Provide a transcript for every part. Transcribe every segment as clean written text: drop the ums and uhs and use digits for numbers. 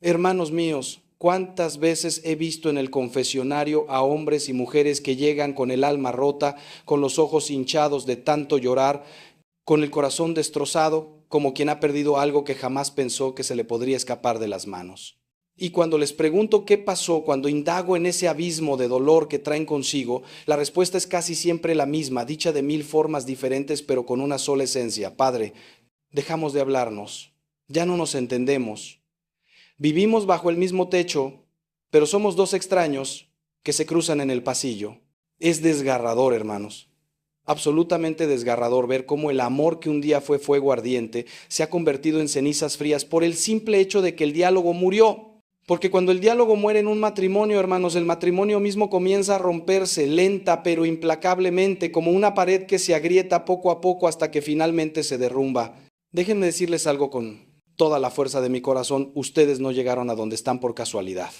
Hermanos míos, ¿cuántas veces he visto en el confesionario a hombres y mujeres que llegan con el alma rota, con los ojos hinchados de tanto llorar, con el corazón destrozado, como quien ha perdido algo que jamás pensó que se le podría escapar de las manos? Y cuando les pregunto qué pasó, cuando indago en ese abismo de dolor que traen consigo, la respuesta es casi siempre la misma, dicha de mil formas diferentes, pero con una sola esencia. Padre, dejamos de hablarnos, ya no nos entendemos. Vivimos bajo el mismo techo, pero somos dos extraños que se cruzan en el pasillo. Es desgarrador, hermanos. Absolutamente desgarrador ver cómo el amor que un día fue fuego ardiente se ha convertido en cenizas frías por el simple hecho de que el diálogo murió. Porque cuando el diálogo muere en un matrimonio, hermanos, el matrimonio mismo comienza a romperse lenta pero implacablemente, como una pared que se agrieta poco a poco hasta que finalmente se derrumba. Déjenme decirles algo con toda la fuerza de mi corazón: ustedes no llegaron a donde están por casualidad.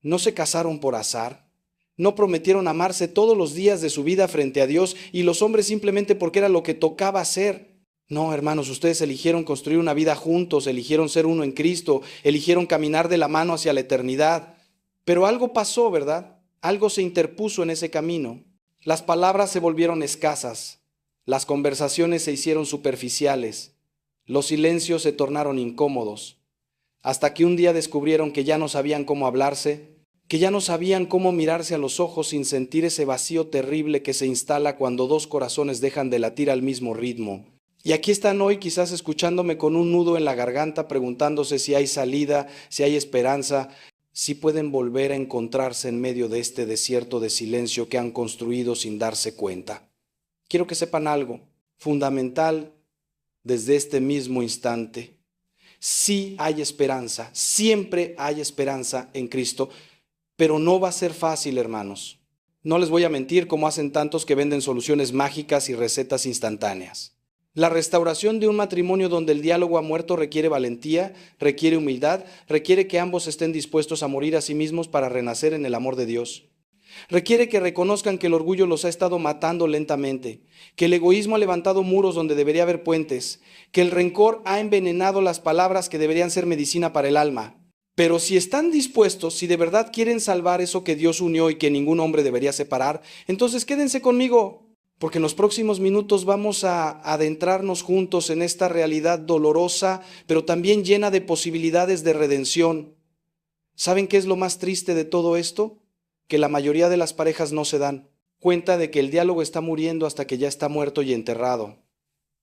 No se casaron por azar. No prometieron amarse todos los días de su vida frente a Dios y los hombres simplemente porque era lo que tocaba hacer. No, hermanos, ustedes eligieron construir una vida juntos, eligieron ser uno en Cristo, eligieron caminar de la mano hacia la eternidad. Pero algo pasó, ¿verdad? Algo se interpuso en ese camino. Las palabras se volvieron escasas, las conversaciones se hicieron superficiales, los silencios se tornaron incómodos, hasta que un día descubrieron que ya no sabían cómo hablarse, que ya no sabían cómo mirarse a los ojos sin sentir ese vacío terrible que se instala cuando dos corazones dejan de latir al mismo ritmo. Y aquí están hoy quizás escuchándome con un nudo en la garganta, preguntándose si hay salida, si hay esperanza, si pueden volver a encontrarse en medio de este desierto de silencio que han construido sin darse cuenta. Quiero que sepan algo fundamental desde este mismo instante. Sí hay esperanza, siempre hay esperanza en Cristo, pero no va a ser fácil, hermanos. No les voy a mentir como hacen tantos que venden soluciones mágicas y recetas instantáneas. La restauración de un matrimonio donde el diálogo ha muerto requiere valentía, requiere humildad, requiere que ambos estén dispuestos a morir a sí mismos para renacer en el amor de Dios. Requiere que reconozcan que el orgullo los ha estado matando lentamente, que el egoísmo ha levantado muros donde debería haber puentes, que el rencor ha envenenado las palabras que deberían ser medicina para el alma. Pero si están dispuestos, si de verdad quieren salvar eso que Dios unió y que ningún hombre debería separar, entonces quédense conmigo, porque en los próximos minutos vamos a adentrarnos juntos en esta realidad dolorosa, pero también llena de posibilidades de redención. ¿Saben qué es lo más triste de todo esto? Que la mayoría de las parejas no se dan cuenta de que el diálogo está muriendo hasta que ya está muerto y enterrado.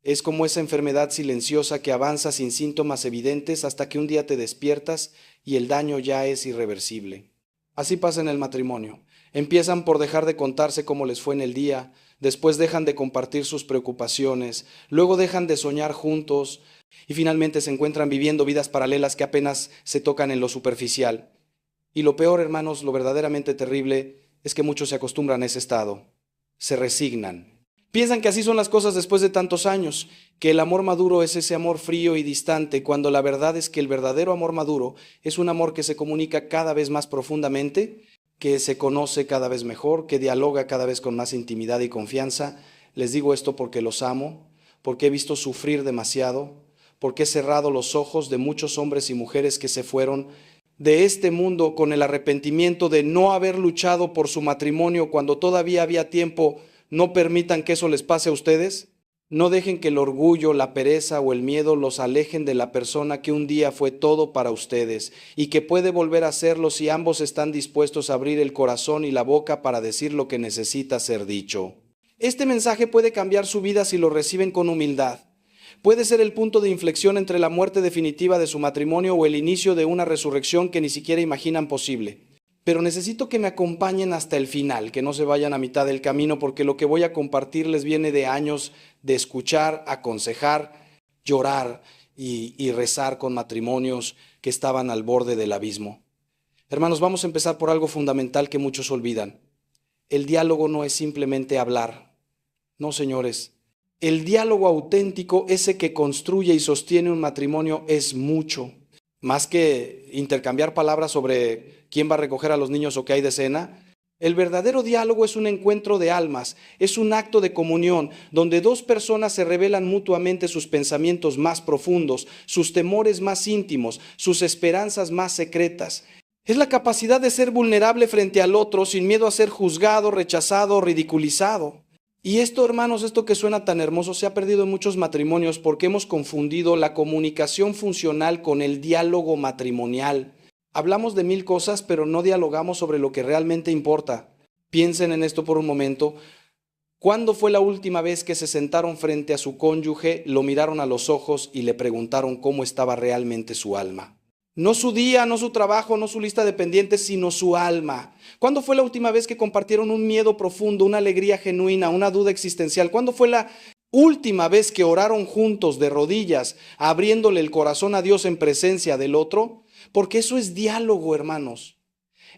Es como esa enfermedad silenciosa que avanza sin síntomas evidentes hasta que un día te despiertas y el daño ya es irreversible. Así pasa en el matrimonio. Empiezan por dejar de contarse cómo les fue en el día, después dejan de compartir sus preocupaciones, luego dejan de soñar juntos y finalmente se encuentran viviendo vidas paralelas que apenas se tocan en lo superficial. Y lo peor, hermanos, lo verdaderamente terrible, es que muchos se acostumbran a ese estado, se resignan. Piensan que así son las cosas después de tantos años, que el amor maduro es ese amor frío y distante, cuando la verdad es que el verdadero amor maduro es un amor que se comunica cada vez más profundamente, que se conoce cada vez mejor, que dialoga cada vez con más intimidad y confianza. Les digo esto porque los amo, porque he visto sufrir demasiado, porque he cerrado los ojos de muchos hombres y mujeres que se fueron de este mundo con el arrepentimiento de no haber luchado por su matrimonio cuando todavía había tiempo. No permitan que eso les pase a ustedes. No dejen que el orgullo, la pereza o el miedo los alejen de la persona que un día fue todo para ustedes y que puede volver a serlo si ambos están dispuestos a abrir el corazón y la boca para decir lo que necesita ser dicho. Este mensaje puede cambiar su vida si lo reciben con humildad. Puede ser el punto de inflexión entre la muerte definitiva de su matrimonio o el inicio de una resurrección que ni siquiera imaginan posible. Pero necesito que me acompañen hasta el final, que no se vayan a mitad del camino, porque lo que voy a compartir les viene de años de escuchar, aconsejar, llorar y rezar con matrimonios que estaban al borde del abismo. Hermanos, vamos a empezar por algo fundamental que muchos olvidan. El diálogo no es simplemente hablar. No, señores. El diálogo auténtico, ese que construye y sostiene un matrimonio, es mucho. Más que intercambiar palabras sobre quién va a recoger a los niños o qué hay de cena, El verdadero diálogo es un encuentro de almas, es un acto de comunión, donde dos personas se revelan mutuamente sus pensamientos más profundos, sus temores más íntimos, sus esperanzas más secretas. Es la capacidad de ser vulnerable frente al otro sin miedo a ser juzgado, rechazado, ridiculizado. Y esto, hermanos, esto que suena tan hermoso se ha perdido en muchos matrimonios porque hemos confundido la comunicación funcional con el diálogo matrimonial. Hablamos de mil cosas, pero no dialogamos sobre lo que realmente importa. Piensen en esto por un momento. ¿Cuándo fue la última vez que se sentaron frente a su cónyuge, lo miraron a los ojos y le preguntaron cómo estaba realmente su alma? No su día, no su trabajo, no su lista de pendientes, sino su alma. ¿Cuándo fue la última vez que compartieron un miedo profundo, una alegría genuina, una duda existencial? ¿Cuándo fue la última vez que oraron juntos de rodillas, abriéndole el corazón a Dios en presencia del otro? Porque eso es diálogo, hermanos.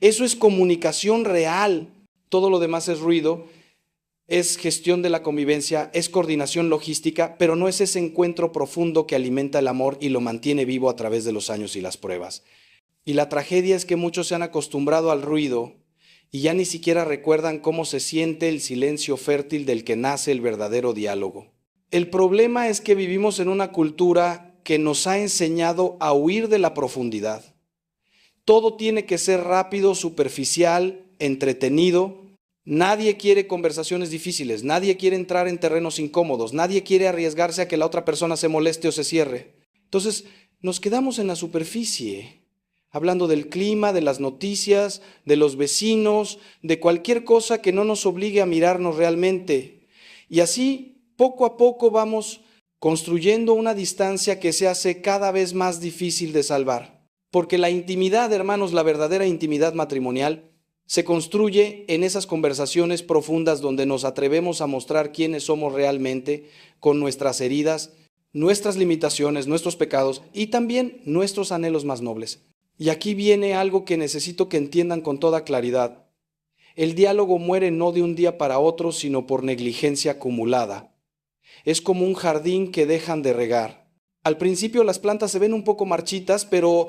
Eso es comunicación real. Todo lo demás es ruido, es gestión de la convivencia, es coordinación logística, pero no es ese encuentro profundo que alimenta el amor y lo mantiene vivo a través de los años y las pruebas. Y la tragedia es que muchos se han acostumbrado al ruido y ya ni siquiera recuerdan cómo se siente el silencio fértil del que nace el verdadero diálogo. El problema es que vivimos en una cultura que nos ha enseñado a huir de la profundidad. Todo tiene que ser rápido, superficial, entretenido. Nadie quiere conversaciones difíciles, nadie quiere entrar en terrenos incómodos, nadie quiere arriesgarse a que la otra persona se moleste o se cierre. Entonces, nos quedamos en la superficie, hablando del clima, de las noticias, de los vecinos, de cualquier cosa que no nos obligue a mirarnos realmente. Y así, poco a poco vamos construyendo una distancia que se hace cada vez más difícil de salvar. Porque la intimidad, hermanos, la verdadera intimidad matrimonial, se construye en esas conversaciones profundas donde nos atrevemos a mostrar quiénes somos realmente, con nuestras heridas, nuestras limitaciones, nuestros pecados y también nuestros anhelos más nobles. Y aquí viene algo que necesito que entiendan con toda claridad. El diálogo muere no de un día para otro, sino por negligencia acumulada. Es como un jardín que dejan de regar. Al principio las plantas se ven un poco marchitas, pero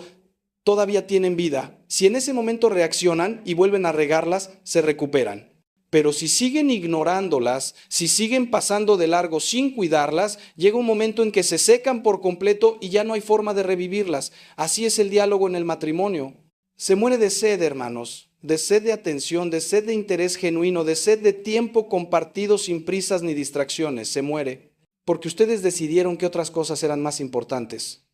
todavía tienen vida. Si en ese momento reaccionan y vuelven a regarlas, se recuperan. Pero si siguen ignorándolas, si siguen pasando de largo sin cuidarlas, llega un momento en que se secan por completo y ya no hay forma de revivirlas. Así es el diálogo en el matrimonio. Se muere de sed, hermanos, de sed de atención, de sed de interés genuino, de sed de tiempo compartido sin prisas ni distracciones. Se muere porque ustedes decidieron que otras cosas eran más importantes.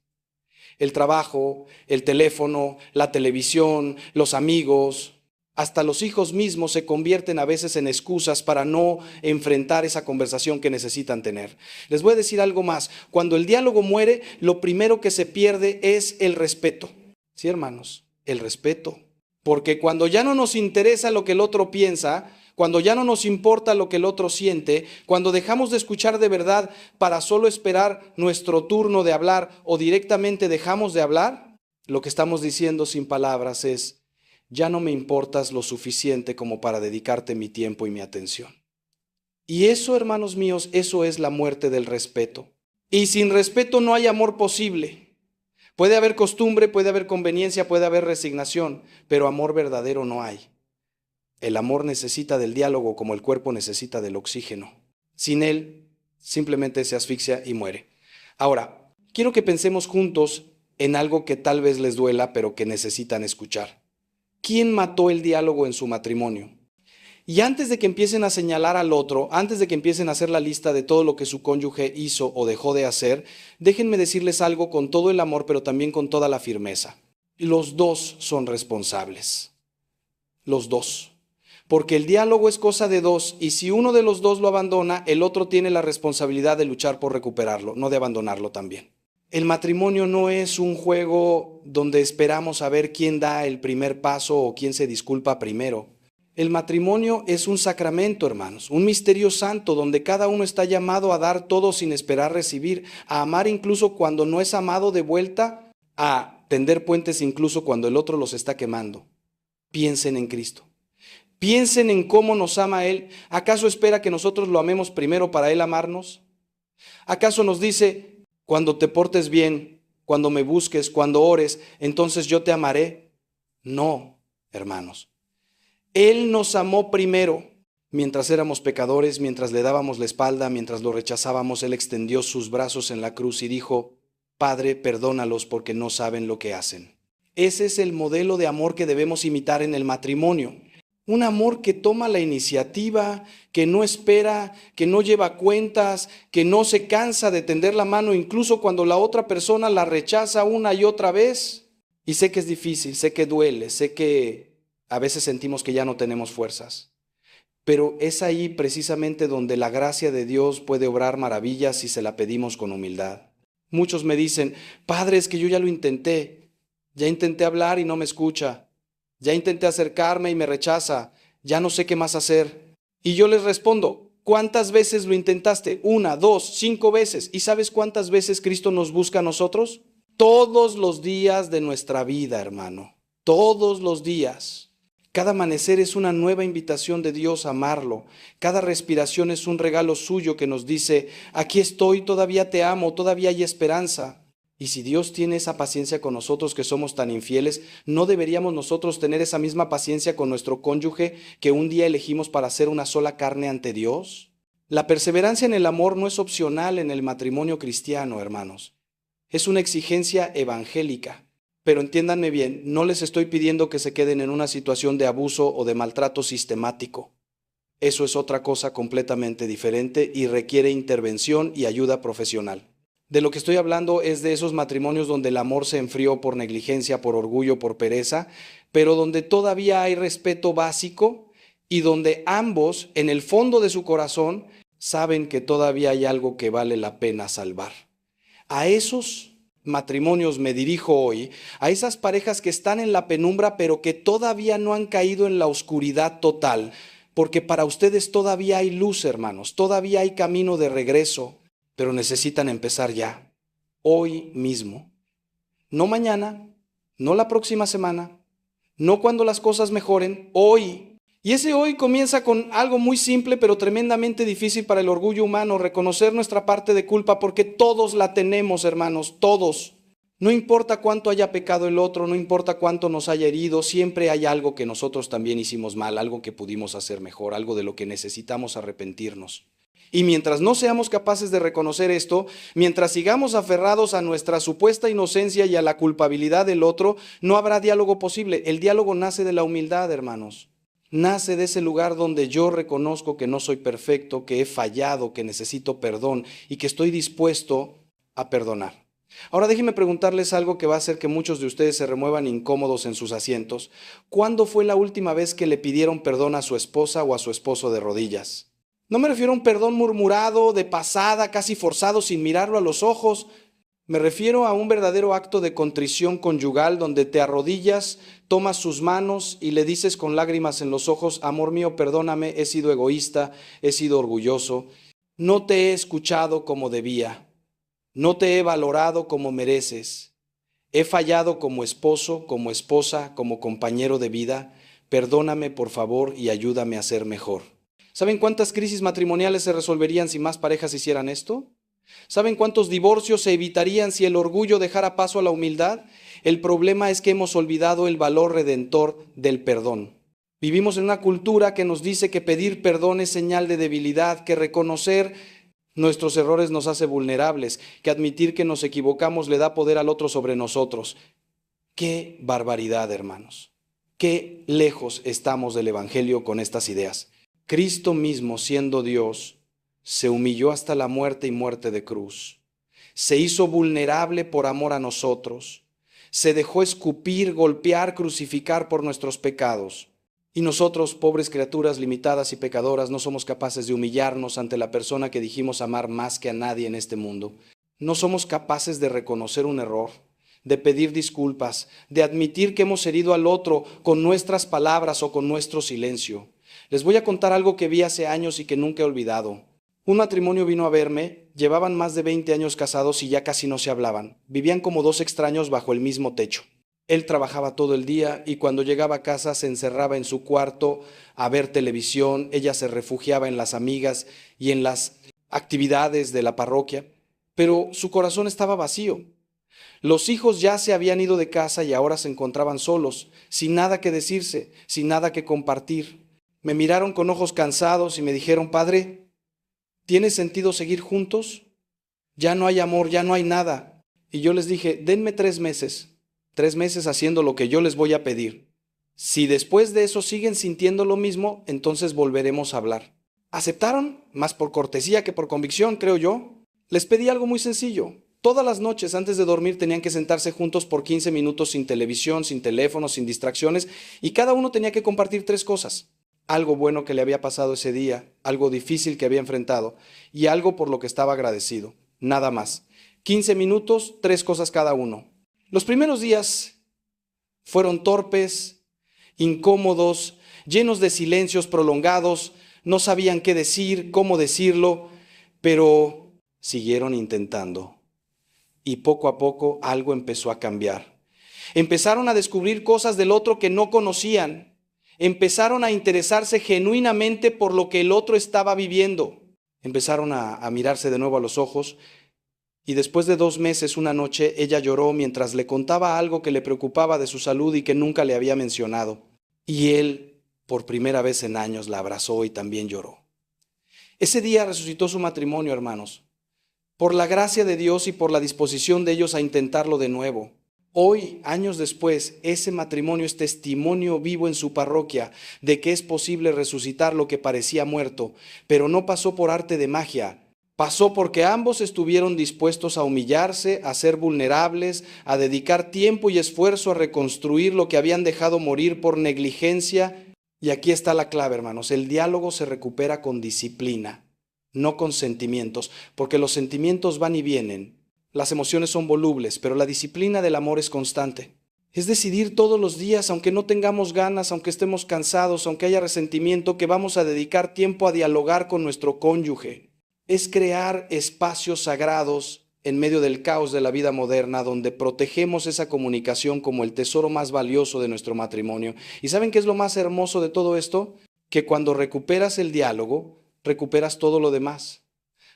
El trabajo, el teléfono, la televisión, los amigos, hasta los hijos mismos se convierten a veces en excusas para no enfrentar esa conversación que necesitan tener. Les voy a decir algo más. Cuando el diálogo muere, lo primero que se pierde es el respeto. Sí, hermanos, el respeto. Porque cuando ya no nos interesa lo que el otro piensa, cuando ya no nos importa lo que el otro siente, cuando dejamos de escuchar de verdad para solo esperar nuestro turno de hablar o directamente dejamos de hablar, lo que estamos diciendo sin palabras es, ya no me importas lo suficiente como para dedicarte mi tiempo y mi atención. Y eso, hermanos míos, eso es la muerte del respeto. Y sin respeto no hay amor posible. Puede haber costumbre, puede haber conveniencia, puede haber resignación, pero amor verdadero no hay. El amor necesita del diálogo como el cuerpo necesita del oxígeno. Sin él, simplemente se asfixia y muere. Ahora, quiero que pensemos juntos en algo que tal vez les duela, pero que necesitan escuchar. ¿Quién mató el diálogo en su matrimonio? Y antes de que empiecen a señalar al otro, antes de que empiecen a hacer la lista de todo lo que su cónyuge hizo o dejó de hacer, déjenme decirles algo con todo el amor, pero también con toda la firmeza. Los dos son responsables. Los dos. Porque el diálogo es cosa de dos y si uno de los dos lo abandona, el otro tiene la responsabilidad de luchar por recuperarlo, no de abandonarlo también. El matrimonio no es un juego donde esperamos a ver quién da el primer paso o quién se disculpa primero. El matrimonio es un sacramento, hermanos, un misterio santo donde cada uno está llamado a dar todo sin esperar recibir, a amar incluso cuando no es amado de vuelta, a tender puentes incluso cuando el otro los está quemando. Piensen en Cristo. Piensen en cómo nos ama Él. ¿Acaso espera que nosotros lo amemos primero para Él amarnos? ¿Acaso nos dice, cuando te portes bien, cuando me busques, cuando ores, entonces yo te amaré? No, hermanos. Él nos amó primero. Mientras éramos pecadores, mientras le dábamos la espalda, mientras lo rechazábamos, Él extendió sus brazos en la cruz y dijo: Padre, perdónalos porque no saben lo que hacen. Ese es el modelo de amor que debemos imitar en el matrimonio. Un amor que toma la iniciativa, que no espera, que no lleva cuentas, que no se cansa de tender la mano incluso cuando la otra persona la rechaza una y otra vez. Y sé que es difícil, sé que duele, sé que a veces sentimos que ya no tenemos fuerzas. Pero es ahí precisamente donde la gracia de Dios puede obrar maravillas si se la pedimos con humildad. Muchos me dicen: Padre, es que yo ya intenté hablar y no me escucha, ya intenté acercarme y me rechaza, ya no sé qué más hacer. Y yo les respondo: ¿cuántas veces lo intentaste? 1, 2, 5 veces. ¿Y sabes cuántas veces Cristo nos busca a nosotros? Todos los días de nuestra vida, hermano, todos los días. Cada amanecer es una nueva invitación de Dios a amarlo. Cada respiración es un regalo suyo que nos dice: aquí estoy, todavía te amo, todavía hay esperanza. Y si Dios tiene esa paciencia con nosotros que somos tan infieles, ¿no deberíamos nosotros tener esa misma paciencia con nuestro cónyuge que un día elegimos para ser una sola carne ante Dios? La perseverancia en el amor no es opcional en el matrimonio cristiano, hermanos. Es una exigencia evangélica. Pero entiéndanme bien, no les estoy pidiendo que se queden en una situación de abuso o de maltrato sistemático. Eso es otra cosa completamente diferente y requiere intervención y ayuda profesional. De lo que estoy hablando es de esos matrimonios donde el amor se enfrió por negligencia, por orgullo, por pereza, pero donde todavía hay respeto básico y donde ambos, en el fondo de su corazón, saben que todavía hay algo que vale la pena salvar. A esos matrimonios me dirijo hoy, a esas parejas que están en la penumbra pero que todavía no han caído en la oscuridad total, porque para ustedes todavía hay luz, hermanos, todavía hay camino de regreso, pero necesitan empezar ya, hoy mismo. No mañana, no la próxima semana, no cuando las cosas mejoren, hoy. Y ese hoy comienza con algo muy simple pero tremendamente difícil para el orgullo humano: reconocer nuestra parte de culpa, porque todos la tenemos, hermanos, todos. No importa cuánto haya pecado el otro, no importa cuánto nos haya herido, siempre hay algo que nosotros también hicimos mal, algo que pudimos hacer mejor, algo de lo que necesitamos arrepentirnos. Y mientras no seamos capaces de reconocer esto, mientras sigamos aferrados a nuestra supuesta inocencia y a la culpabilidad del otro, no habrá diálogo posible. El diálogo nace de la humildad, hermanos. Nace de ese lugar donde yo reconozco que no soy perfecto, que he fallado, que necesito perdón y que estoy dispuesto a perdonar. Ahora déjenme preguntarles algo que va a hacer que muchos de ustedes se remuevan incómodos en sus asientos. ¿Cuándo fue la última vez que le pidieron perdón a su esposa o a su esposo de rodillas? No me refiero a un perdón murmurado, de pasada, casi forzado, sin mirarlo a los ojos. Me refiero a un verdadero acto de contrición conyugal donde te arrodillas, tomas sus manos y le dices con lágrimas en los ojos: amor mío, perdóname, he sido egoísta, he sido orgulloso, no te he escuchado como debía, no te he valorado como mereces, he fallado como esposo, como esposa, como compañero de vida, perdóname por favor y ayúdame a ser mejor. ¿Saben cuántas crisis matrimoniales se resolverían si más parejas hicieran esto? ¿Saben cuántos divorcios se evitarían si el orgullo dejara paso a la humildad? El problema es que hemos olvidado el valor redentor del perdón. Vivimos en una cultura que nos dice que pedir perdón es señal de debilidad, que reconocer nuestros errores nos hace vulnerables, que admitir que nos equivocamos le da poder al otro sobre nosotros. ¡Qué barbaridad, hermanos! ¡Qué lejos estamos del Evangelio con estas ideas! Cristo mismo, siendo Dios, se humilló hasta la muerte y muerte de cruz. Se hizo vulnerable por amor a nosotros. Se dejó escupir, golpear, crucificar por nuestros pecados. Y nosotros, pobres criaturas limitadas y pecadoras, no somos capaces de humillarnos ante la persona que dijimos amar más que a nadie en este mundo. No somos capaces de reconocer un error, de pedir disculpas, de admitir que hemos herido al otro con nuestras palabras o con nuestro silencio. Les voy a contar algo que vi hace años y que nunca he olvidado. Un matrimonio vino a verme, llevaban más de 20 años casados y ya casi no se hablaban. Vivían como dos extraños bajo el mismo techo. Él trabajaba todo el día y cuando llegaba a casa se encerraba en su cuarto a ver televisión. Ella se refugiaba en las amigas y en las actividades de la parroquia, pero su corazón estaba vacío. Los hijos ya se habían ido de casa y ahora se encontraban solos, sin nada que decirse, sin nada que compartir. Me miraron con ojos cansados y me dijeron: Padre, ¿tiene sentido seguir juntos? Ya no hay amor, ya no hay nada. Y yo les dije: denme 3 meses haciendo lo que yo les voy a pedir. Si después de eso siguen sintiendo lo mismo, entonces volveremos a hablar. ¿Aceptaron? Más por cortesía que por convicción, creo yo. Les pedí algo muy sencillo. Todas las noches antes de dormir tenían que sentarse juntos por 15 minutos sin televisión, sin teléfono, sin distracciones, y cada uno tenía que compartir 3 cosas. Algo bueno que le había pasado ese día, algo difícil que había enfrentado y algo por lo que estaba agradecido. Nada más. 15 minutos, 3 cosas cada uno. Los primeros días fueron torpes, incómodos, llenos de silencios prolongados, no sabían qué decir, cómo decirlo, pero siguieron intentando. Y poco a poco algo empezó a cambiar. Empezaron a descubrir cosas del otro que no conocían. Empezaron a interesarse genuinamente por lo que el otro estaba viviendo. Empezaron a mirarse de nuevo a los ojos. Y después de 2 meses, una noche, ella lloró mientras le contaba algo que le preocupaba de su salud y que nunca le había mencionado. Y él, por primera vez en años, la abrazó y también lloró. Ese día resucitó su matrimonio, hermanos, por la gracia de Dios y por la disposición de ellos a intentarlo de nuevo. Hoy, años después, ese matrimonio es testimonio vivo en su parroquia de que es posible resucitar lo que parecía muerto, pero no pasó por arte de magia. Pasó porque ambos estuvieron dispuestos a humillarse, a ser vulnerables, a dedicar tiempo y esfuerzo a reconstruir lo que habían dejado morir por negligencia. Y aquí está la clave, hermanos: el diálogo se recupera con disciplina, no con sentimientos, porque los sentimientos van y vienen. Las emociones son volubles, pero la disciplina del amor es constante. Es decidir todos los días, aunque no tengamos ganas, aunque estemos cansados, aunque haya resentimiento, que vamos a dedicar tiempo a dialogar con nuestro cónyuge. Es crear espacios sagrados en medio del caos de la vida moderna, donde protegemos esa comunicación como el tesoro más valioso de nuestro matrimonio. ¿Y saben qué es lo más hermoso de todo esto? Que cuando recuperas el diálogo, recuperas todo lo demás.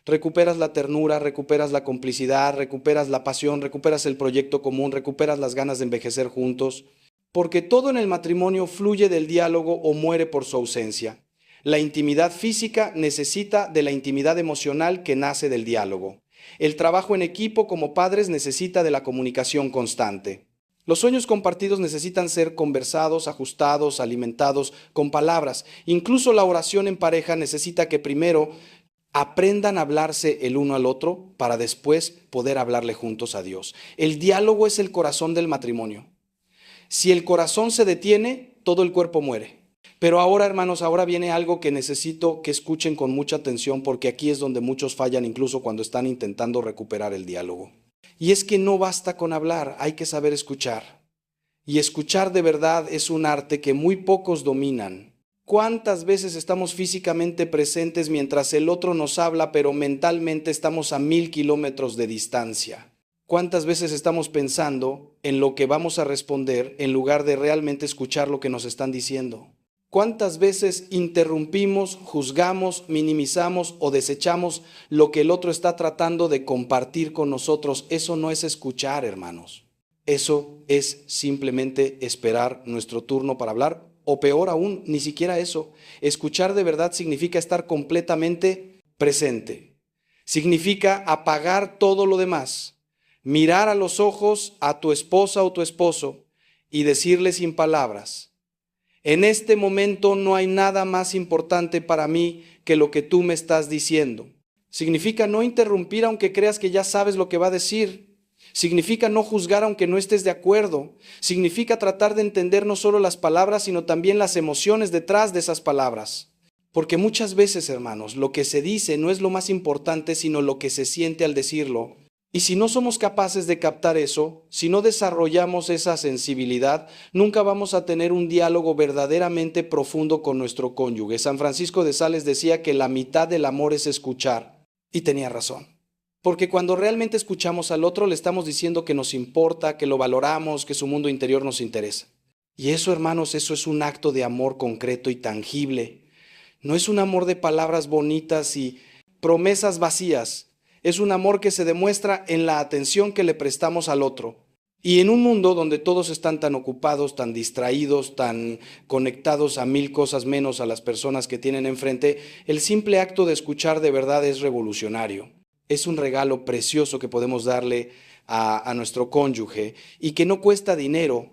Recuperas la ternura, recuperas la complicidad, recuperas la pasión, recuperas el proyecto común, recuperas las ganas de envejecer juntos. Porque todo en el matrimonio fluye del diálogo o muere por su ausencia. La intimidad física necesita de la intimidad emocional que nace del diálogo. El trabajo en equipo como padres necesita de la comunicación constante. Los sueños compartidos necesitan ser conversados, ajustados, alimentados con palabras. Incluso la oración en pareja necesita que primero aprendan a hablarse el uno al otro para después poder hablarle juntos a Dios. El diálogo es el corazón del matrimonio. Si el corazón se detiene, todo el cuerpo muere. Pero ahora, hermanos, ahora viene algo que necesito que escuchen con mucha atención, porque aquí es donde muchos fallan incluso cuando están intentando recuperar el diálogo. Y es que no basta con hablar, hay que saber escuchar. Y escuchar de verdad es un arte que muy pocos dominan. ¿Cuántas veces estamos físicamente presentes mientras el otro nos habla, pero mentalmente estamos a 1000 kilómetros de distancia? ¿Cuántas veces estamos pensando en lo que vamos a responder en lugar de realmente escuchar lo que nos están diciendo? ¿Cuántas veces interrumpimos, juzgamos, minimizamos o desechamos lo que el otro está tratando de compartir con nosotros? Eso no es escuchar, hermanos. Eso es simplemente esperar nuestro turno para hablar, o peor aún, ni siquiera eso. Escuchar de verdad significa estar completamente presente. Significa apagar todo lo demás, mirar a los ojos a tu esposa o tu esposo y decirle sin palabras: en este momento no hay nada más importante para mí que lo que tú me estás diciendo. Significa no interrumpir aunque creas que ya sabes lo que va a decir. Significa no juzgar aunque no estés de acuerdo. Significa tratar de entender no solo las palabras, sino también las emociones detrás de esas palabras. Porque muchas veces, hermanos, lo que se dice no es lo más importante, sino lo que se siente al decirlo. Y si no somos capaces de captar eso, si no desarrollamos esa sensibilidad, nunca vamos a tener un diálogo verdaderamente profundo con nuestro cónyuge. San Francisco de Sales decía que la mitad del amor es escuchar. Y tenía razón. Porque cuando realmente escuchamos al otro, le estamos diciendo que nos importa, que lo valoramos, que su mundo interior nos interesa. Y eso, hermanos, eso es un acto de amor concreto y tangible. No es un amor de palabras bonitas y promesas vacías. Es un amor que se demuestra en la atención que le prestamos al otro. Y en un mundo donde todos están tan ocupados, tan distraídos, tan conectados a mil cosas menos a las personas que tienen enfrente, el simple acto de escuchar de verdad es revolucionario. Es un regalo precioso que podemos darle a nuestro cónyuge y que no cuesta dinero,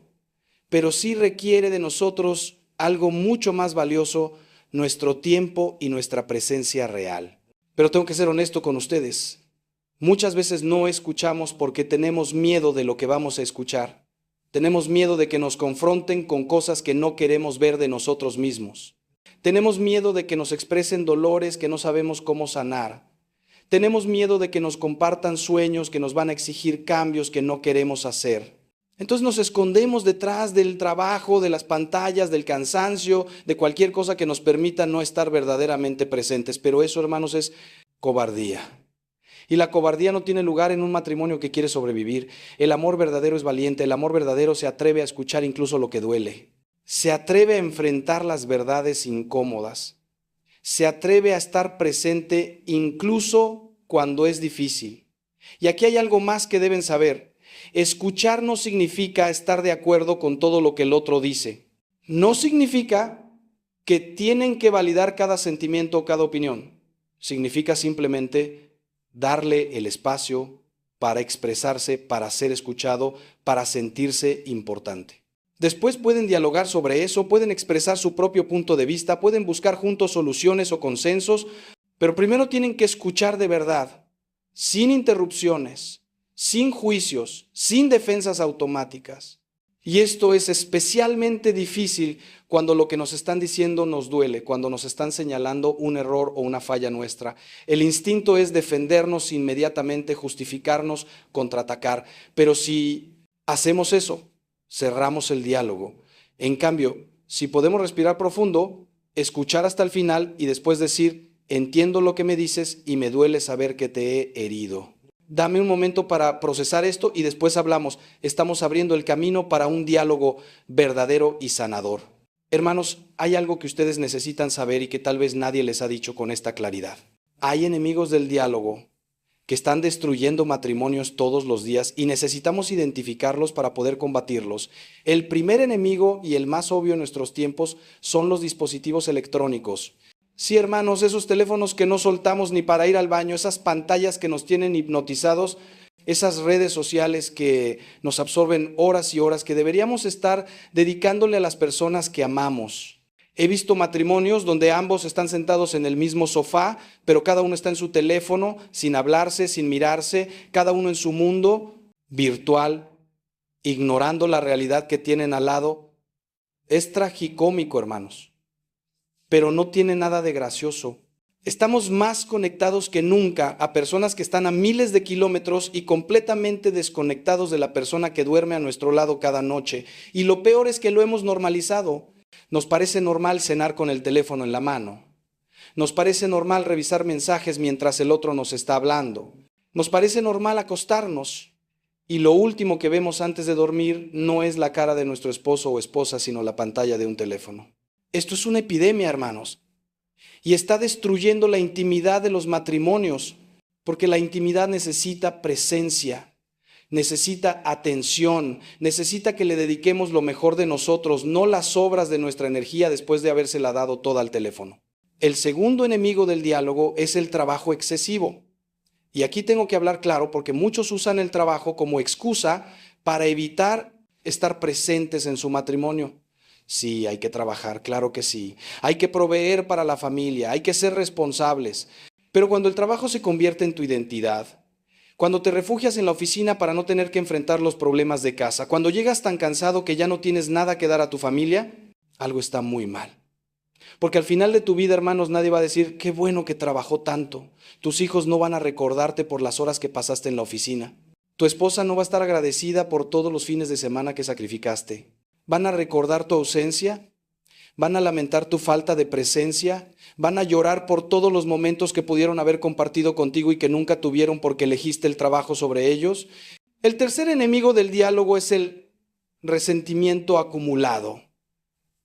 pero sí requiere de nosotros algo mucho más valioso, nuestro tiempo y nuestra presencia real. Pero tengo que ser honesto con ustedes. Muchas veces no escuchamos porque tenemos miedo de lo que vamos a escuchar. Tenemos miedo de que nos confronten con cosas que no queremos ver de nosotros mismos. Tenemos miedo de que nos expresen dolores que no sabemos cómo sanar. Tenemos miedo de que nos compartan sueños que nos van a exigir cambios que no queremos hacer. Entonces nos escondemos detrás del trabajo, de las pantallas, del cansancio, de cualquier cosa que nos permita no estar verdaderamente presentes. Pero eso, hermanos, es cobardía. Y la cobardía no tiene lugar en un matrimonio que quiere sobrevivir. El amor verdadero es valiente, el amor verdadero se atreve a escuchar incluso lo que duele. Se atreve a enfrentar las verdades incómodas. Se atreve a estar presente incluso cuando es difícil. Y aquí hay algo más que deben saber. Escuchar no significa estar de acuerdo con todo lo que el otro dice. No significa que tienen que validar cada sentimiento o cada opinión. Significa simplemente darle el espacio para expresarse, para ser escuchado, para sentirse importante. Después pueden dialogar sobre eso, pueden expresar su propio punto de vista, pueden buscar juntos soluciones o consensos, pero primero tienen que escuchar de verdad, sin interrupciones, sin juicios, sin defensas automáticas. Y esto es especialmente difícil cuando lo que nos están diciendo nos duele, cuando nos están señalando un error o una falla nuestra. El instinto es defendernos inmediatamente, justificarnos, contraatacar. Pero si hacemos eso, cerramos el diálogo. En cambio, si podemos respirar profundo, escuchar hasta el final y después decir, entiendo lo que me dices y me duele saber que te he herido. Dame un momento para procesar esto y después hablamos. Estamos abriendo el camino para un diálogo verdadero y sanador. Hermanos, hay algo que ustedes necesitan saber y que tal vez nadie les ha dicho con esta claridad. Hay enemigos del diálogo que están destruyendo matrimonios todos los días y necesitamos identificarlos para poder combatirlos. El primer enemigo y el más obvio en nuestros tiempos son los dispositivos electrónicos. Sí, hermanos, esos teléfonos que no soltamos ni para ir al baño, esas pantallas que nos tienen hipnotizados, esas redes sociales que nos absorben horas y horas, que deberíamos estar dedicándole a las personas que amamos. He visto matrimonios donde ambos están sentados en el mismo sofá, pero cada uno está en su teléfono, sin hablarse, sin mirarse, cada uno en su mundo virtual, ignorando la realidad que tienen al lado. Es tragicómico, hermanos. Pero no tiene nada de gracioso. Estamos más conectados que nunca a personas que están a miles de kilómetros y completamente desconectados de la persona que duerme a nuestro lado cada noche. Y lo peor es que lo hemos normalizado. Nos parece normal cenar con el teléfono en la mano. Nos parece normal revisar mensajes mientras el otro nos está hablando. Nos parece normal acostarnos. Y lo último que vemos antes de dormir no es la cara de nuestro esposo o esposa, sino la pantalla de un teléfono. Esto es una epidemia, hermanos, y está destruyendo la intimidad de los matrimonios, porque la intimidad necesita presencia, necesita atención, necesita que le dediquemos lo mejor de nosotros, no las sobras de nuestra energía después de habérsela dado toda al teléfono. El segundo enemigo del diálogo es el trabajo excesivo. Y aquí tengo que hablar claro porque muchos usan el trabajo como excusa para evitar estar presentes en su matrimonio. Sí, hay que trabajar, claro que sí. Hay que proveer para la familia, hay que ser responsables. Pero cuando el trabajo se convierte en tu identidad, cuando te refugias en la oficina para no tener que enfrentar los problemas de casa, cuando llegas tan cansado que ya no tienes nada que dar a tu familia, algo está muy mal. Porque al final de tu vida, hermanos, nadie va a decir, qué bueno que trabajó tanto. Tus hijos no van a recordarte por las horas que pasaste en la oficina. Tu esposa no va a estar agradecida por todos los fines de semana que sacrificaste. ¿Van a recordar tu ausencia? ¿Van a lamentar tu falta de presencia? ¿Van a llorar por todos los momentos que pudieron haber compartido contigo y que nunca tuvieron porque elegiste el trabajo sobre ellos? El tercer enemigo del diálogo es el resentimiento acumulado.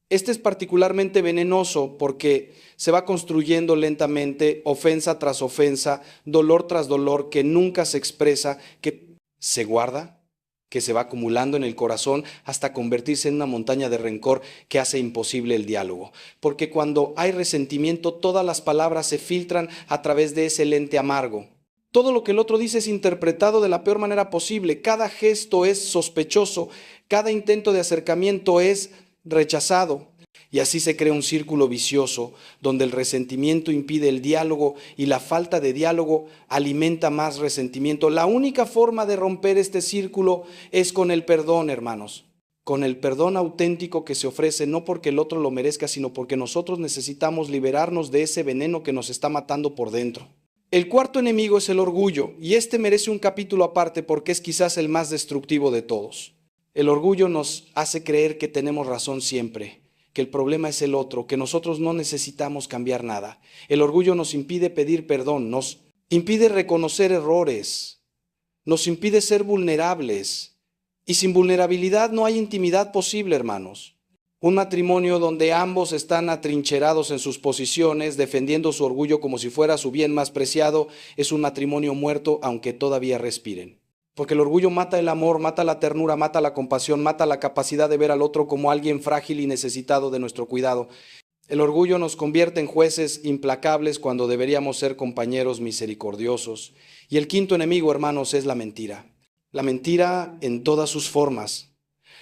Este es particularmente venenoso porque se va construyendo lentamente, ofensa tras ofensa, dolor tras dolor, que nunca se expresa, que se guarda, que se va acumulando en el corazón hasta convertirse en una montaña de rencor que hace imposible el diálogo. Porque cuando hay resentimiento, todas las palabras se filtran a través de ese lente amargo. Todo lo que el otro dice es interpretado de la peor manera posible. Cada gesto es sospechoso, cada intento de acercamiento es rechazado. Y así se crea un círculo vicioso donde el resentimiento impide el diálogo y la falta de diálogo alimenta más resentimiento. La única forma de romper este círculo es con el perdón, hermanos. Con el perdón auténtico que se ofrece no porque el otro lo merezca, sino porque nosotros necesitamos liberarnos de ese veneno que nos está matando por dentro. El cuarto enemigo es el orgullo, y este merece un capítulo aparte porque es quizás el más destructivo de todos. El orgullo nos hace creer que tenemos razón siempre, que el problema es el otro, que nosotros no necesitamos cambiar nada. El orgullo nos impide pedir perdón, nos impide reconocer errores, nos impide ser vulnerables, y sin vulnerabilidad no hay intimidad posible, hermanos. Un matrimonio donde ambos están atrincherados en sus posiciones, defendiendo su orgullo como si fuera su bien más preciado, es un matrimonio muerto aunque todavía respiren. Porque el orgullo mata el amor, mata la ternura, mata la compasión, mata la capacidad de ver al otro como alguien frágil y necesitado de nuestro cuidado. El orgullo nos convierte en jueces implacables cuando deberíamos ser compañeros misericordiosos. Y el quinto enemigo, hermanos, es la mentira. La mentira en todas sus formas.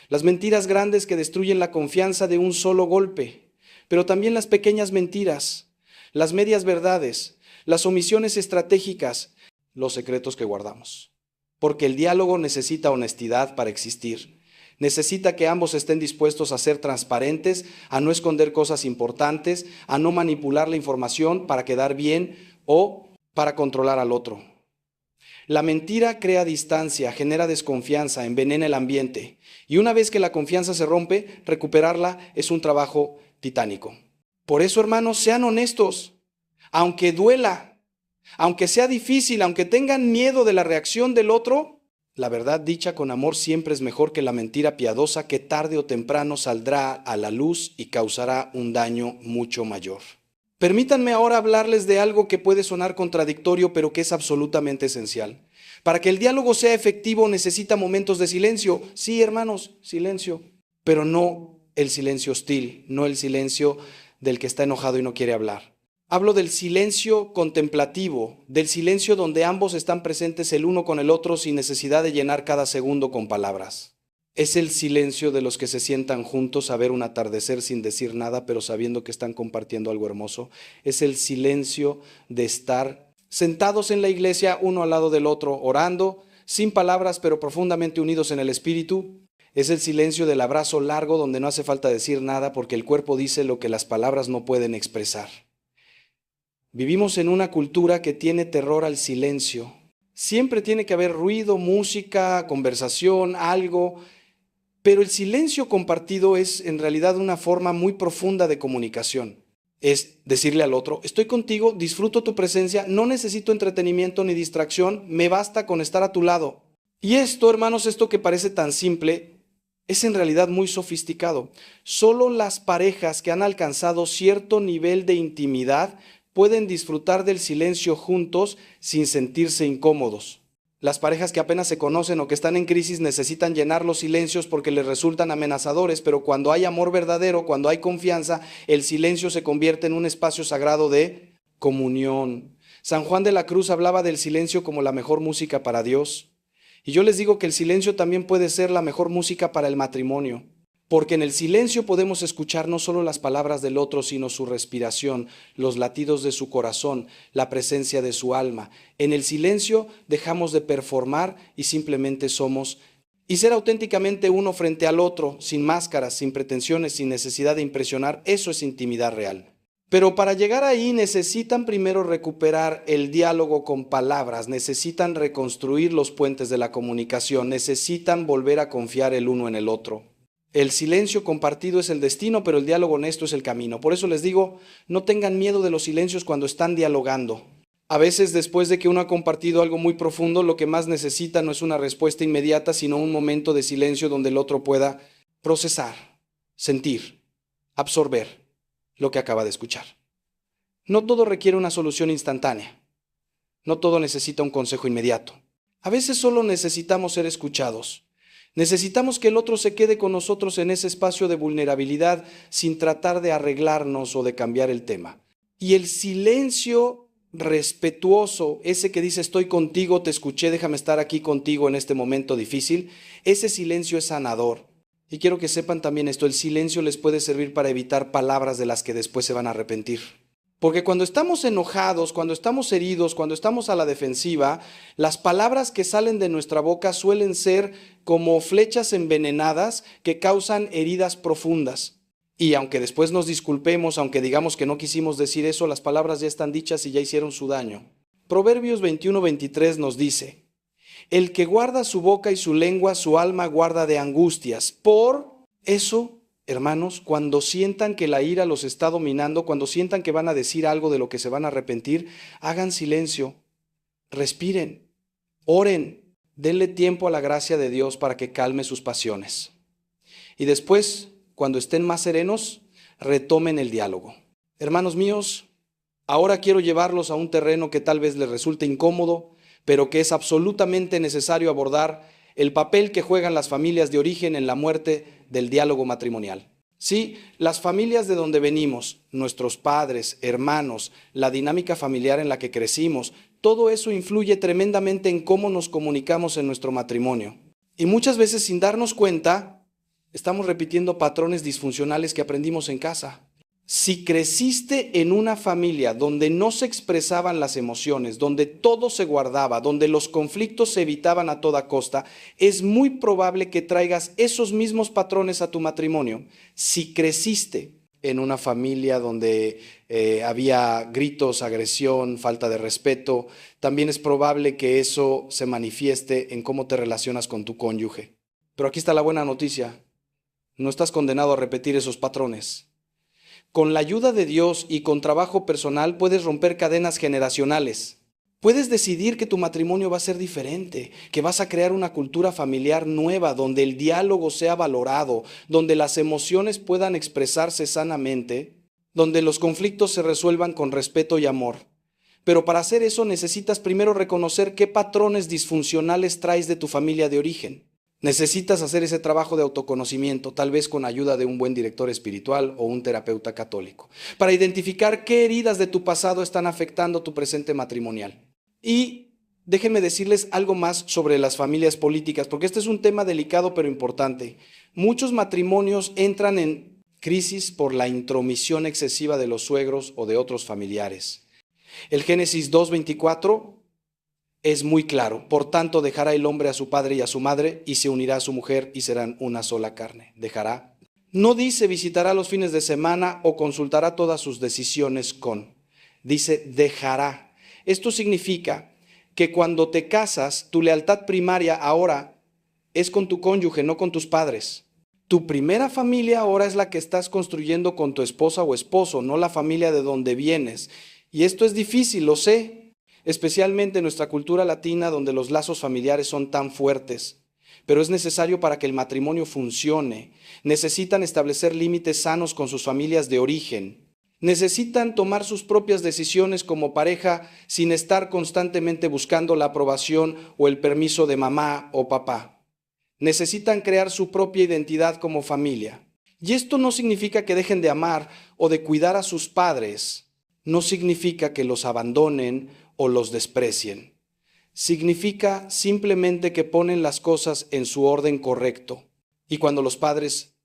Las mentiras grandes que destruyen la confianza de un solo golpe, pero también las pequeñas mentiras, las medias verdades, las omisiones estratégicas, los secretos que guardamos. Porque el diálogo necesita honestidad para existir. Necesita que ambos estén dispuestos a ser transparentes, a no esconder cosas importantes, a no manipular la información para quedar bien o para controlar al otro. La mentira crea distancia, genera desconfianza, envenena el ambiente. Y una vez que la confianza se rompe, recuperarla es un trabajo titánico. Por eso, hermanos, sean honestos, aunque duela, aunque sea difícil, aunque tengan miedo de la reacción del otro, la verdad dicha con amor siempre es mejor que la mentira piadosa que tarde o temprano saldrá a la luz y causará un daño mucho mayor. Permítanme ahora hablarles de algo que puede sonar contradictorio, pero que es absolutamente esencial. Para que el diálogo sea efectivo necesita momentos de silencio. Sí, hermanos, silencio. Pero no el silencio hostil, no el silencio del que está enojado y no quiere hablar. Hablo del silencio contemplativo, del silencio donde ambos están presentes el uno con el otro sin necesidad de llenar cada segundo con palabras. Es el silencio de los que se sientan juntos a ver un atardecer sin decir nada, pero sabiendo que están compartiendo algo hermoso. Es el silencio de estar sentados en la iglesia, uno al lado del otro, orando, sin palabras, pero profundamente unidos en el espíritu. Es el silencio del abrazo largo donde no hace falta decir nada porque el cuerpo dice lo que las palabras no pueden expresar. Vivimos en una cultura que tiene terror al silencio. Siempre tiene que haber ruido, música, conversación, algo. Pero el silencio compartido es en realidad una forma muy profunda de comunicación. Es decirle al otro, estoy contigo, disfruto tu presencia, no necesito entretenimiento ni distracción, me basta con estar a tu lado. Y esto, hermanos, esto que parece tan simple, es en realidad muy sofisticado. Solo las parejas que han alcanzado cierto nivel de intimidad pueden disfrutar del silencio juntos sin sentirse incómodos. Las parejas que apenas se conocen o que están en crisis necesitan llenar los silencios porque les resultan amenazadores, pero cuando hay amor verdadero, cuando hay confianza, el silencio se convierte en un espacio sagrado de comunión. San Juan de la Cruz hablaba del silencio como la mejor música para Dios. Y yo les digo que el silencio también puede ser la mejor música para el matrimonio. Porque en el silencio podemos escuchar no solo las palabras del otro, sino su respiración, los latidos de su corazón, la presencia de su alma. En el silencio dejamos de performar y simplemente somos. Y ser auténticamente uno frente al otro, sin máscaras, sin pretensiones, sin necesidad de impresionar, eso es intimidad real. Pero para llegar ahí necesitan primero recuperar el diálogo con palabras, necesitan reconstruir los puentes de la comunicación, necesitan volver a confiar el uno en el otro. El silencio compartido es el destino, pero el diálogo honesto es el camino. Por eso les digo, no tengan miedo de los silencios cuando están dialogando. A veces, después de que uno ha compartido algo muy profundo, lo que más necesita no es una respuesta inmediata, sino un momento de silencio donde el otro pueda procesar, sentir, absorber lo que acaba de escuchar. No todo requiere una solución instantánea. No todo necesita un consejo inmediato. A veces solo necesitamos ser escuchados. Necesitamos que el otro se quede con nosotros en ese espacio de vulnerabilidad sin tratar de arreglarnos o de cambiar el tema. Y el silencio respetuoso, ese que dice estoy contigo, te escuché, déjame estar aquí contigo en este momento difícil, ese silencio es sanador. Y quiero que sepan también esto, el silencio les puede servir para evitar palabras de las que después se van a arrepentir. Porque cuando estamos enojados, cuando estamos heridos, cuando estamos a la defensiva, las palabras que salen de nuestra boca suelen ser como flechas envenenadas que causan heridas profundas. Y aunque después nos disculpemos, aunque digamos que no quisimos decir eso, las palabras ya están dichas y ya hicieron su daño. Proverbios 21:23 nos dice: el que guarda su boca y su lengua, su alma guarda de angustias. Por eso, hermanos, cuando sientan que la ira los está dominando, cuando sientan que van a decir algo de lo que se van a arrepentir, hagan silencio, respiren, oren, denle tiempo a la gracia de Dios para que calme sus pasiones. Y después, cuando estén más serenos, retomen el diálogo. Hermanos míos, ahora quiero llevarlos a un terreno que tal vez les resulte incómodo, pero que es absolutamente necesario abordar: el papel que juegan las familias de origen en la muerte del diálogo matrimonial. Sí, las familias de donde venimos, nuestros padres, hermanos, la dinámica familiar en la que crecimos, todo eso influye tremendamente en cómo nos comunicamos en nuestro matrimonio. Y muchas veces, sin darnos cuenta, estamos repitiendo patrones disfuncionales que aprendimos en casa. Si creciste en una familia donde no se expresaban las emociones, donde todo se guardaba, donde los conflictos se evitaban a toda costa, es muy probable que traigas esos mismos patrones a tu matrimonio. Si creciste en una familia donde había gritos, agresión, falta de respeto, también es probable que eso se manifieste en cómo te relacionas con tu cónyuge. Pero aquí está la buena noticia: no estás condenado a repetir esos patrones. Con la ayuda de Dios y con trabajo personal puedes romper cadenas generacionales. Puedes decidir que tu matrimonio va a ser diferente, que vas a crear una cultura familiar nueva donde el diálogo sea valorado, donde las emociones puedan expresarse sanamente, donde los conflictos se resuelvan con respeto y amor. Pero para hacer eso necesitas primero reconocer qué patrones disfuncionales traes de tu familia de origen. Necesitas hacer ese trabajo de autoconocimiento, tal vez con ayuda de un buen director espiritual o un terapeuta católico, para identificar qué heridas de tu pasado están afectando tu presente matrimonial. Y déjenme decirles algo más sobre las familias políticas, porque este es un tema delicado pero importante. Muchos matrimonios entran en crisis por la intromisión excesiva de los suegros o de otros familiares. El Génesis 2:24 es muy claro: por tanto dejará el hombre a su padre y a su madre y se unirá a su mujer y serán una sola carne. Dejará. No dice visitará los fines de semana o consultará todas sus decisiones con. Dice dejará. Esto significa que cuando te casas, tu lealtad primaria ahora es con tu cónyuge, no con tus padres. Tu primera familia ahora es la que estás construyendo con tu esposa o esposo, no la familia de donde vienes. Y esto es difícil, lo sé, especialmente en nuestra cultura latina donde los lazos familiares son tan fuertes. Pero es necesario para que el matrimonio funcione. Necesitan establecer límites sanos con sus familias de origen. Necesitan tomar sus propias decisiones como pareja sin estar constantemente buscando la aprobación o el permiso de mamá o papá. Necesitan crear su propia identidad como familia. Y esto no significa que dejen de amar o de cuidar a sus padres. No significa que los abandonen o los desprecien. Significa simplemente que ponen las cosas en su orden correcto. Y cuando los padres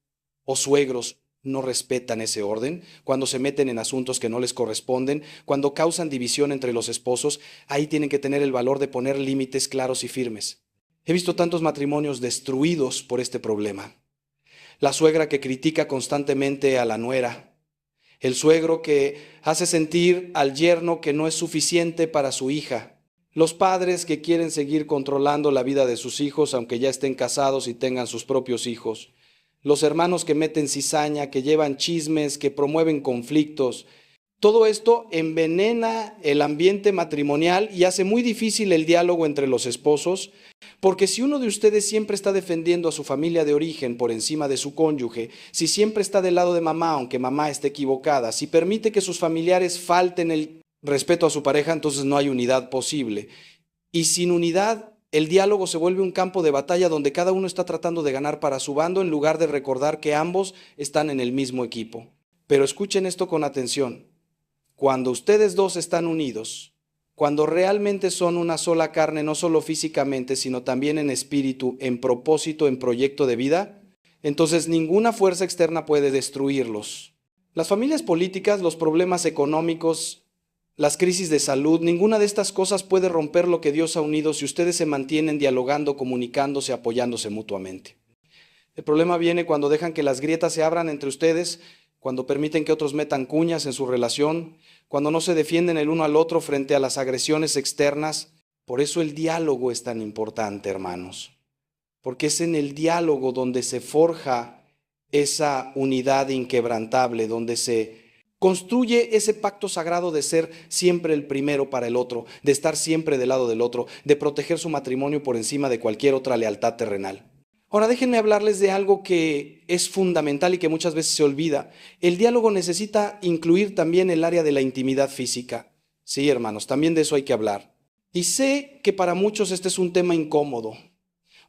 o suegros no respetan ese orden, cuando se meten en asuntos que no les corresponden, cuando causan división entre los esposos, ahí tienen que tener el valor de poner límites claros y firmes. He visto tantos matrimonios destruidos por este problema. La suegra que critica constantemente a la nuera, el suegro que hace sentir al yerno que no es suficiente para su hija, los padres que quieren seguir controlando la vida de sus hijos aunque ya estén casados y tengan sus propios hijos, los hermanos que meten cizaña, que llevan chismes, que promueven conflictos. Todo esto envenena el ambiente matrimonial y hace muy difícil el diálogo entre los esposos, porque si uno de ustedes siempre está defendiendo a su familia de origen por encima de su cónyuge, si siempre está del lado de mamá, aunque mamá esté equivocada, si permite que sus familiares falten el respeto a su pareja, entonces no hay unidad posible. Y sin unidad, el diálogo se vuelve un campo de batalla donde cada uno está tratando de ganar para su bando en lugar de recordar que ambos están en el mismo equipo. Pero escuchen esto con atención. Cuando ustedes dos están unidos, cuando realmente son una sola carne, no solo físicamente, sino también en espíritu, en propósito, en proyecto de vida, entonces ninguna fuerza externa puede destruirlos. Las familias políticas, los problemas económicos, las crisis de salud, ninguna de estas cosas puede romper lo que Dios ha unido si ustedes se mantienen dialogando, comunicándose, apoyándose mutuamente. El problema viene cuando dejan que las grietas se abran entre ustedes, cuando permiten que otros metan cuñas en su relación, cuando no se defienden el uno al otro frente a las agresiones externas. Por eso el diálogo es tan importante, hermanos, porque es en el diálogo donde se forja esa unidad inquebrantable, donde se construye ese pacto sagrado de ser siempre el primero para el otro, de estar siempre del lado del otro, de proteger su matrimonio por encima de cualquier otra lealtad terrenal. Ahora déjenme hablarles de algo que es fundamental y que muchas veces se olvida. El diálogo necesita incluir también el área de la intimidad física. Sí, hermanos, también de eso hay que hablar. Y sé que para muchos este es un tema incómodo,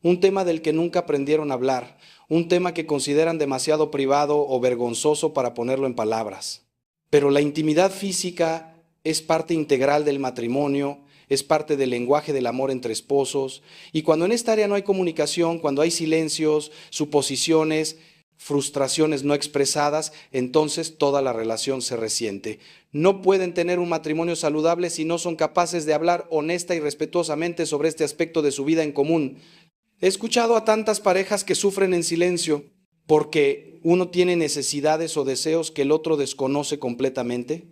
un tema del que nunca aprendieron a hablar, un tema que consideran demasiado privado o vergonzoso para ponerlo en palabras. Pero la intimidad física es parte integral del matrimonio, es parte del lenguaje del amor entre esposos, y cuando en esta área no hay comunicación, cuando hay silencios, suposiciones, frustraciones no expresadas, entonces toda la relación se resiente. No pueden tener un matrimonio saludable si no son capaces de hablar honesta y respetuosamente sobre este aspecto de su vida en común. He escuchado a tantas parejas que sufren en silencio porque uno tiene necesidades o deseos que el otro desconoce completamente,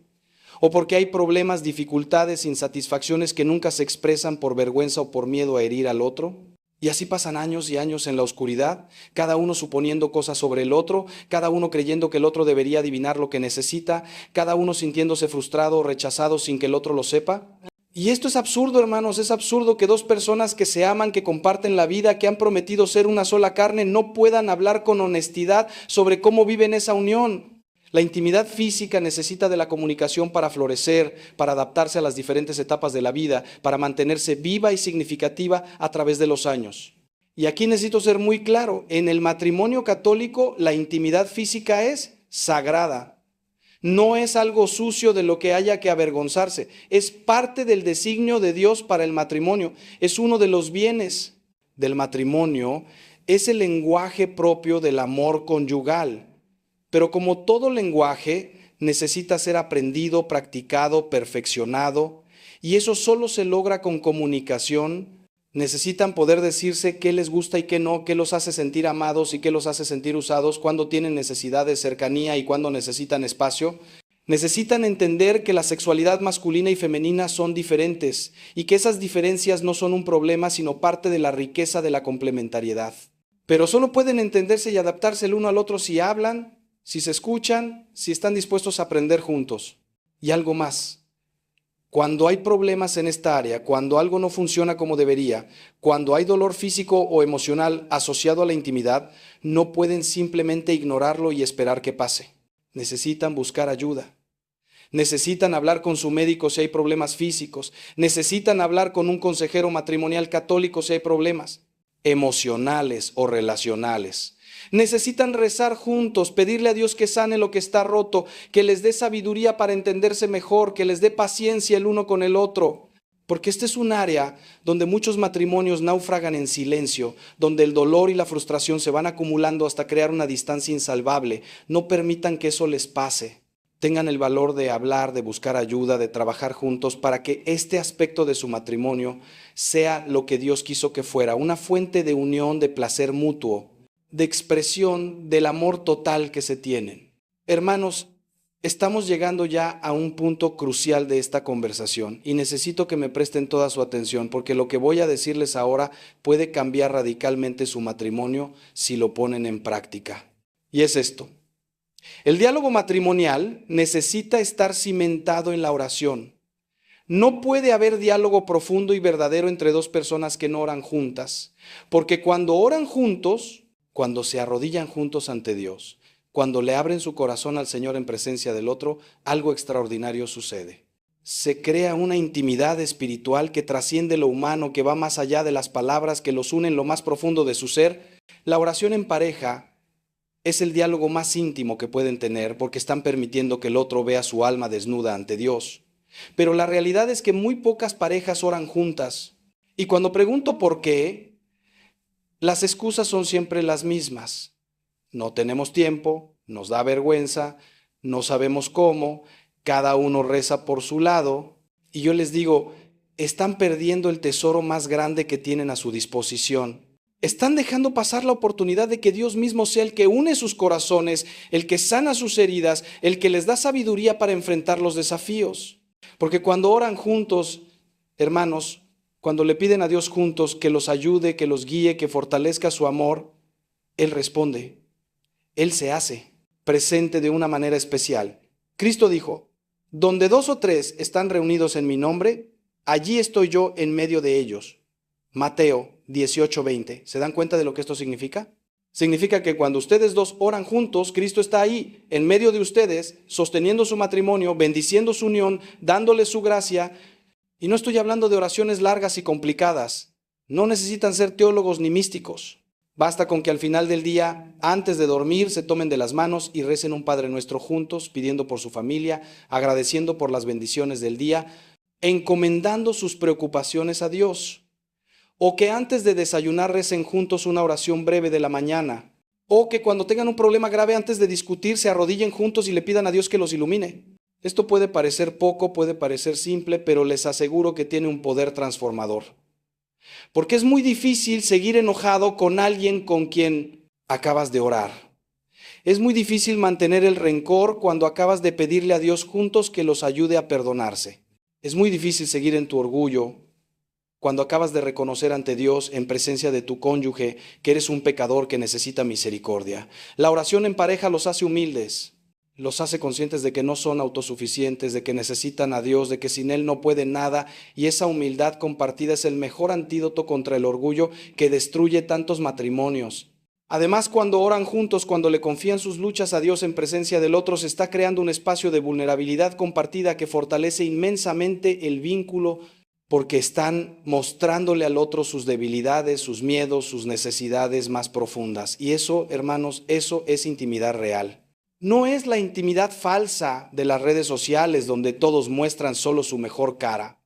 o porque hay problemas, dificultades, insatisfacciones que nunca se expresan por vergüenza o por miedo a herir al otro. Y así pasan años y años en la oscuridad, cada uno suponiendo cosas sobre el otro, cada uno creyendo que el otro debería adivinar lo que necesita, cada uno sintiéndose frustrado o rechazado sin que el otro lo sepa. Y esto es absurdo, hermanos, es absurdo que dos personas que se aman, que comparten la vida, que han prometido ser una sola carne, no puedan hablar con honestidad sobre cómo viven esa unión. La intimidad física necesita de la comunicación para florecer, para adaptarse a las diferentes etapas de la vida, para mantenerse viva y significativa a través de los años. Y aquí necesito ser muy claro, en el matrimonio católico la intimidad física es sagrada. No es algo sucio de lo que haya que avergonzarse, es parte del designio de Dios para el matrimonio, es uno de los bienes del matrimonio, es el lenguaje propio del amor conyugal. Pero como todo lenguaje, necesita ser aprendido, practicado, perfeccionado, y eso solo se logra con comunicación. Necesitan poder decirse qué les gusta y qué no, qué los hace sentir amados y qué los hace sentir usados, cuándo tienen necesidad de cercanía y cuándo necesitan espacio. Necesitan entender que la sexualidad masculina y femenina son diferentes y que esas diferencias no son un problema, sino parte de la riqueza de la complementariedad. Pero solo pueden entenderse y adaptarse el uno al otro si hablan, si se escuchan, si están dispuestos a aprender juntos. Y algo más, cuando hay problemas en esta área, cuando algo no funciona como debería, cuando hay dolor físico o emocional asociado a la intimidad, no pueden simplemente ignorarlo y esperar que pase. Necesitan buscar ayuda. Necesitan hablar con su médico si hay problemas físicos. Necesitan hablar con un consejero matrimonial católico si hay problemas emocionales o relacionales. Necesitan rezar juntos, pedirle a Dios que sane lo que está roto, que les dé sabiduría para entenderse mejor, que les dé paciencia el uno con el otro. Porque este es un área donde muchos matrimonios naufragan en silencio, donde el dolor y la frustración se van acumulando hasta crear una distancia insalvable. No permitan que eso les pase. Tengan el valor de hablar, de buscar ayuda, de trabajar juntos para que este aspecto de su matrimonio sea lo que Dios quiso que fuera, una fuente de unión, de placer mutuo, de expresión del amor total que se tienen. Hermanos, estamos llegando ya a un punto crucial de esta conversación y necesito que me presten toda su atención porque lo que voy a decirles ahora puede cambiar radicalmente su matrimonio si lo ponen en práctica. Y es esto. El diálogo matrimonial necesita estar cimentado en la oración. No puede haber diálogo profundo y verdadero entre dos personas que no oran juntas, porque cuando oran juntos, cuando se arrodillan juntos ante Dios, cuando le abren su corazón al Señor en presencia del otro, algo extraordinario sucede. Se crea una intimidad espiritual que trasciende lo humano, que va más allá de las palabras, que los une en lo más profundo de su ser. La oración en pareja es el diálogo más íntimo que pueden tener porque están permitiendo que el otro vea su alma desnuda ante Dios. Pero la realidad es que muy pocas parejas oran juntas. Y cuando pregunto por qué, las excusas son siempre las mismas. No tenemos tiempo, nos da vergüenza, no sabemos cómo, cada uno reza por su lado. Y yo les digo, están perdiendo el tesoro más grande que tienen a su disposición. Están dejando pasar la oportunidad de que Dios mismo sea el que une sus corazones, el que sana sus heridas, el que les da sabiduría para enfrentar los desafíos. Porque cuando oran juntos, hermanos, cuando le piden a Dios juntos que los ayude, que los guíe, que fortalezca su amor, Él responde. Él se hace presente de una manera especial. Cristo dijo, donde 2 o 3 están reunidos en mi nombre, allí estoy yo en medio de ellos. Mateo 18:20. ¿Se dan cuenta de lo que esto significa? Significa que cuando ustedes dos oran juntos, Cristo está ahí, en medio de ustedes, sosteniendo su matrimonio, bendiciendo su unión, dándoles su gracia. Y no estoy hablando de oraciones largas y complicadas. No necesitan ser teólogos ni místicos. Basta con que al final del día, antes de dormir, se tomen de las manos y recen un Padre Nuestro juntos, pidiendo por su familia, agradeciendo por las bendiciones del día, encomendando sus preocupaciones a Dios. O que antes de desayunar recen juntos una oración breve de la mañana. O que cuando tengan un problema grave antes de discutir se arrodillen juntos y le pidan a Dios que los ilumine. Esto puede parecer poco, puede parecer simple, pero les aseguro que tiene un poder transformador. Porque es muy difícil seguir enojado con alguien con quien acabas de orar. Es muy difícil mantener el rencor cuando acabas de pedirle a Dios juntos que los ayude a perdonarse. Es muy difícil seguir en tu orgullo cuando acabas de reconocer ante Dios en presencia de tu cónyuge que eres un pecador que necesita misericordia. La oración en pareja los hace humildes, los hace conscientes de que no son autosuficientes, de que necesitan a Dios, de que sin Él no pueden nada, y esa humildad compartida es el mejor antídoto contra el orgullo que destruye tantos matrimonios. Además, cuando oran juntos, cuando le confían sus luchas a Dios en presencia del otro, se está creando un espacio de vulnerabilidad compartida que fortalece inmensamente el vínculo porque están mostrándole al otro sus debilidades, sus miedos, sus necesidades más profundas. Y eso, hermanos, eso es intimidad real. No es la intimidad falsa de las redes sociales donde todos muestran solo su mejor cara.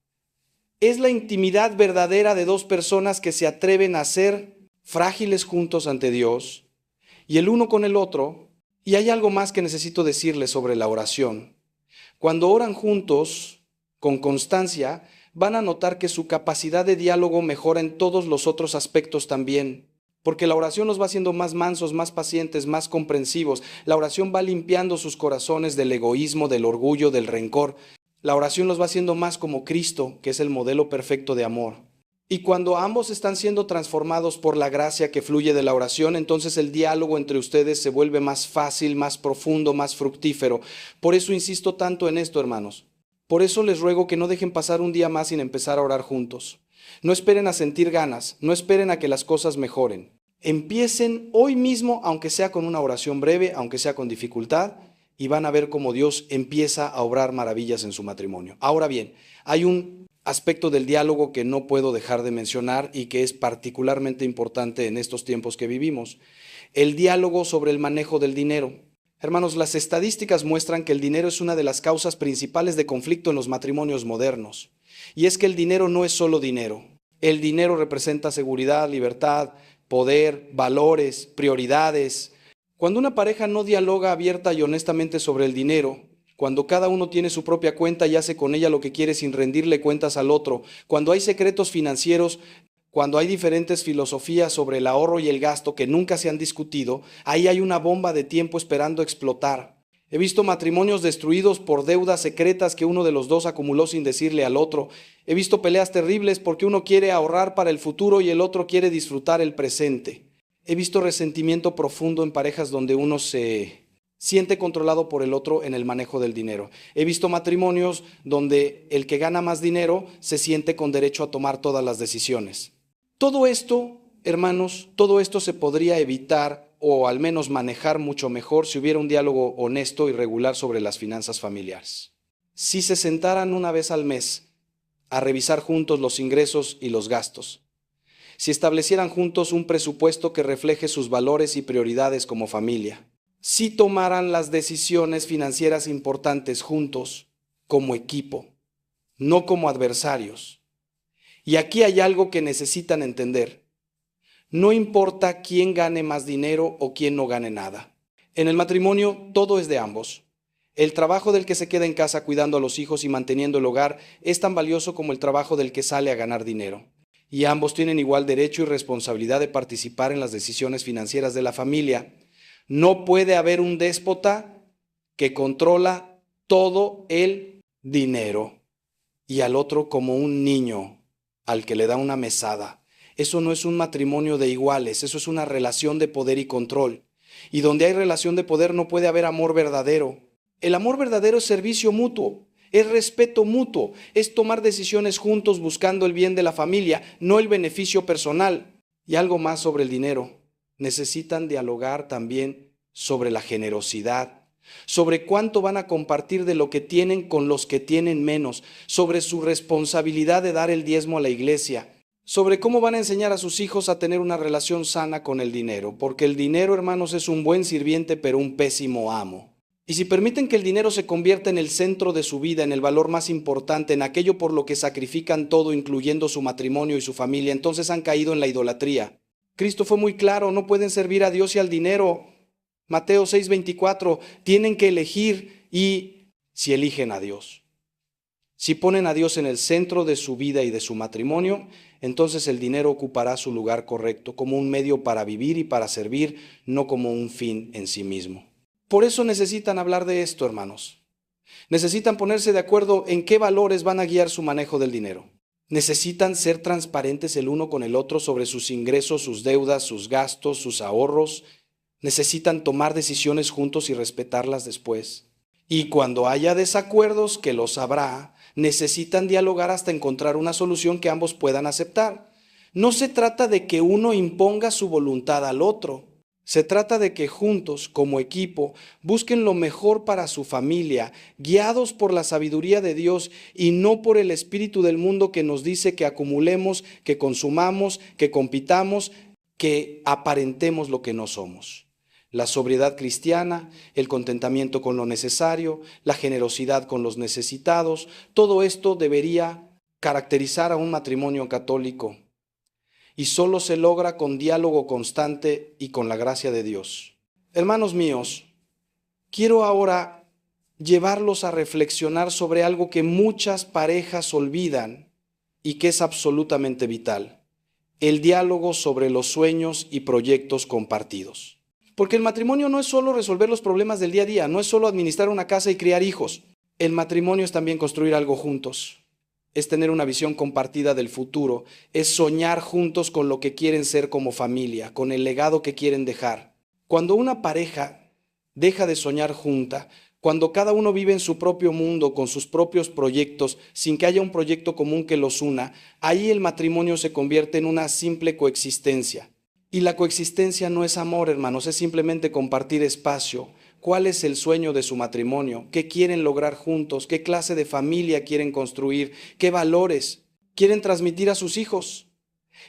Es la intimidad verdadera de dos personas que se atreven a ser frágiles juntos ante Dios y el uno con el otro. Y hay algo más que necesito decirles sobre la oración. Cuando oran juntos, con constancia, van a notar que su capacidad de diálogo mejora en todos los otros aspectos también. Porque la oración los va haciendo más mansos, más pacientes, más comprensivos. La oración va limpiando sus corazones del egoísmo, del orgullo, del rencor. La oración los va haciendo más como Cristo, que es el modelo perfecto de amor. Y cuando ambos están siendo transformados por la gracia que fluye de la oración, entonces el diálogo entre ustedes se vuelve más fácil, más profundo, más fructífero. Por eso insisto tanto en esto, hermanos. Por eso les ruego que no dejen pasar un día más sin empezar a orar juntos. No esperen a sentir ganas, no esperen a que las cosas mejoren. Empiecen hoy mismo, aunque sea con una oración breve, aunque sea con dificultad, y van a ver cómo Dios empieza a obrar maravillas en su matrimonio. Ahora bien, hay un aspecto del diálogo que no puedo dejar de mencionar y que es particularmente importante en estos tiempos que vivimos. El diálogo sobre el manejo del dinero. Hermanos, las estadísticas muestran que el dinero es una de las causas principales de conflicto en los matrimonios modernos. Y es que el dinero no es solo dinero. El dinero representa seguridad, libertad, poder, valores, prioridades. Cuando una pareja no dialoga abierta y honestamente sobre el dinero, cuando cada uno tiene su propia cuenta y hace con ella lo que quiere sin rendirle cuentas al otro, cuando hay secretos financieros, cuando hay diferentes filosofías sobre el ahorro y el gasto que nunca se han discutido, ahí hay una bomba de tiempo esperando explotar. He visto matrimonios destruidos por deudas secretas que uno de los dos acumuló sin decirle al otro. He visto peleas terribles porque uno quiere ahorrar para el futuro y el otro quiere disfrutar el presente. He visto resentimiento profundo en parejas donde uno se siente controlado por el otro en el manejo del dinero. He visto matrimonios donde el que gana más dinero se siente con derecho a tomar todas las decisiones. Todo esto, hermanos, todo esto se podría evitar o al menos manejar mucho mejor si hubiera un diálogo honesto y regular sobre las finanzas familiares. Si se sentaran una vez al mes a revisar juntos los ingresos y los gastos, si establecieran juntos un presupuesto que refleje sus valores y prioridades como familia, si tomaran las decisiones financieras importantes juntos como equipo, no como adversarios. Y aquí hay algo que necesitan entender. No importa quién gane más dinero o quién no gane nada. En el matrimonio todo es de ambos. El trabajo del que se queda en casa cuidando a los hijos y manteniendo el hogar es tan valioso como el trabajo del que sale a ganar dinero. Y ambos tienen igual derecho y responsabilidad de participar en las decisiones financieras de la familia. No puede haber un déspota que controla todo el dinero y al otro como un niño al que le da una mesada. Eso no es un matrimonio de iguales, eso es una relación de poder y control. Y donde hay relación de poder no puede haber amor verdadero. El amor verdadero es servicio mutuo, es respeto mutuo, es tomar decisiones juntos buscando el bien de la familia, no el beneficio personal. Y algo más sobre el dinero. Necesitan dialogar también sobre la generosidad, sobre cuánto van a compartir de lo que tienen con los que tienen menos, sobre su responsabilidad de dar el diezmo a la iglesia, sobre cómo van a enseñar a sus hijos a tener una relación sana con el dinero, porque el dinero, hermanos, es un buen sirviente pero un pésimo amo. Y si permiten que el dinero se convierta en el centro de su vida, en el valor más importante, en aquello por lo que sacrifican todo, incluyendo su matrimonio y su familia, entonces han caído en la idolatría. Cristo fue muy claro, no pueden servir a Dios y al dinero. Mateo 6:24, tienen que elegir y si eligen a Dios. Si ponen a Dios en el centro de su vida y de su matrimonio, entonces el dinero ocupará su lugar correcto, como un medio para vivir y para servir, no como un fin en sí mismo. Por eso necesitan hablar de esto, hermanos. Necesitan ponerse de acuerdo en qué valores van a guiar su manejo del dinero. Necesitan ser transparentes el uno con el otro sobre sus ingresos, sus deudas, sus gastos, sus ahorros. Necesitan tomar decisiones juntos y respetarlas después. Y cuando haya desacuerdos, que los habrá, necesitan dialogar hasta encontrar una solución que ambos puedan aceptar. No se trata de que uno imponga su voluntad al otro. Se trata de que juntos, como equipo, busquen lo mejor para su familia, guiados por la sabiduría de Dios y no por el espíritu del mundo que nos dice que acumulemos, que consumamos, que compitamos, que aparentemos lo que no somos. La sobriedad cristiana, el contentamiento con lo necesario, la generosidad con los necesitados, todo esto debería caracterizar a un matrimonio católico. Y solo se logra con diálogo constante y con la gracia de Dios. Hermanos míos, quiero ahora llevarlos a reflexionar sobre algo que muchas parejas olvidan y que es absolutamente vital: el diálogo sobre los sueños y proyectos compartidos. Porque el matrimonio no es solo resolver los problemas del día a día, no es solo administrar una casa y criar hijos. El matrimonio es también construir algo juntos. Es tener una visión compartida del futuro, es soñar juntos con lo que quieren ser como familia, con el legado que quieren dejar. Cuando una pareja deja de soñar junta, cuando cada uno vive en su propio mundo, con sus propios proyectos, sin que haya un proyecto común que los una, ahí el matrimonio se convierte en una simple coexistencia. Y la coexistencia no es amor, hermanos, es simplemente compartir espacio. ¿Cuál es el sueño de su matrimonio? ¿Qué quieren lograr juntos? ¿Qué clase de familia quieren construir? ¿Qué valores quieren transmitir a sus hijos?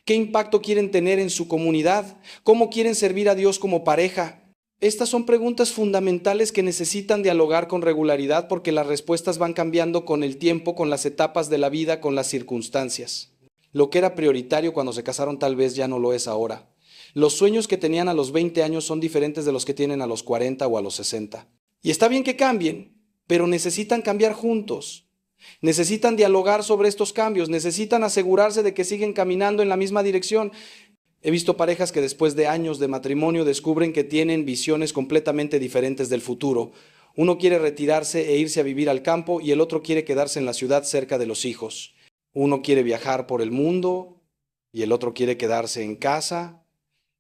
¿Qué impacto quieren tener en su comunidad? ¿Cómo quieren servir a Dios como pareja? Estas son preguntas fundamentales que necesitan dialogar con regularidad porque las respuestas van cambiando con el tiempo, con las etapas de la vida, con las circunstancias. Lo que era prioritario cuando se casaron tal vez ya no lo es ahora. Los sueños que tenían a los 20 años son diferentes de los que tienen a los 40 o a los 60. Y está bien que cambien, pero necesitan cambiar juntos. Necesitan dialogar sobre estos cambios, necesitan asegurarse de que siguen caminando en la misma dirección. He visto parejas que después de años de matrimonio descubren que tienen visiones completamente diferentes del futuro. Uno quiere retirarse e irse a vivir al campo y el otro quiere quedarse en la ciudad cerca de los hijos. Uno quiere viajar por el mundo y el otro quiere quedarse en casa.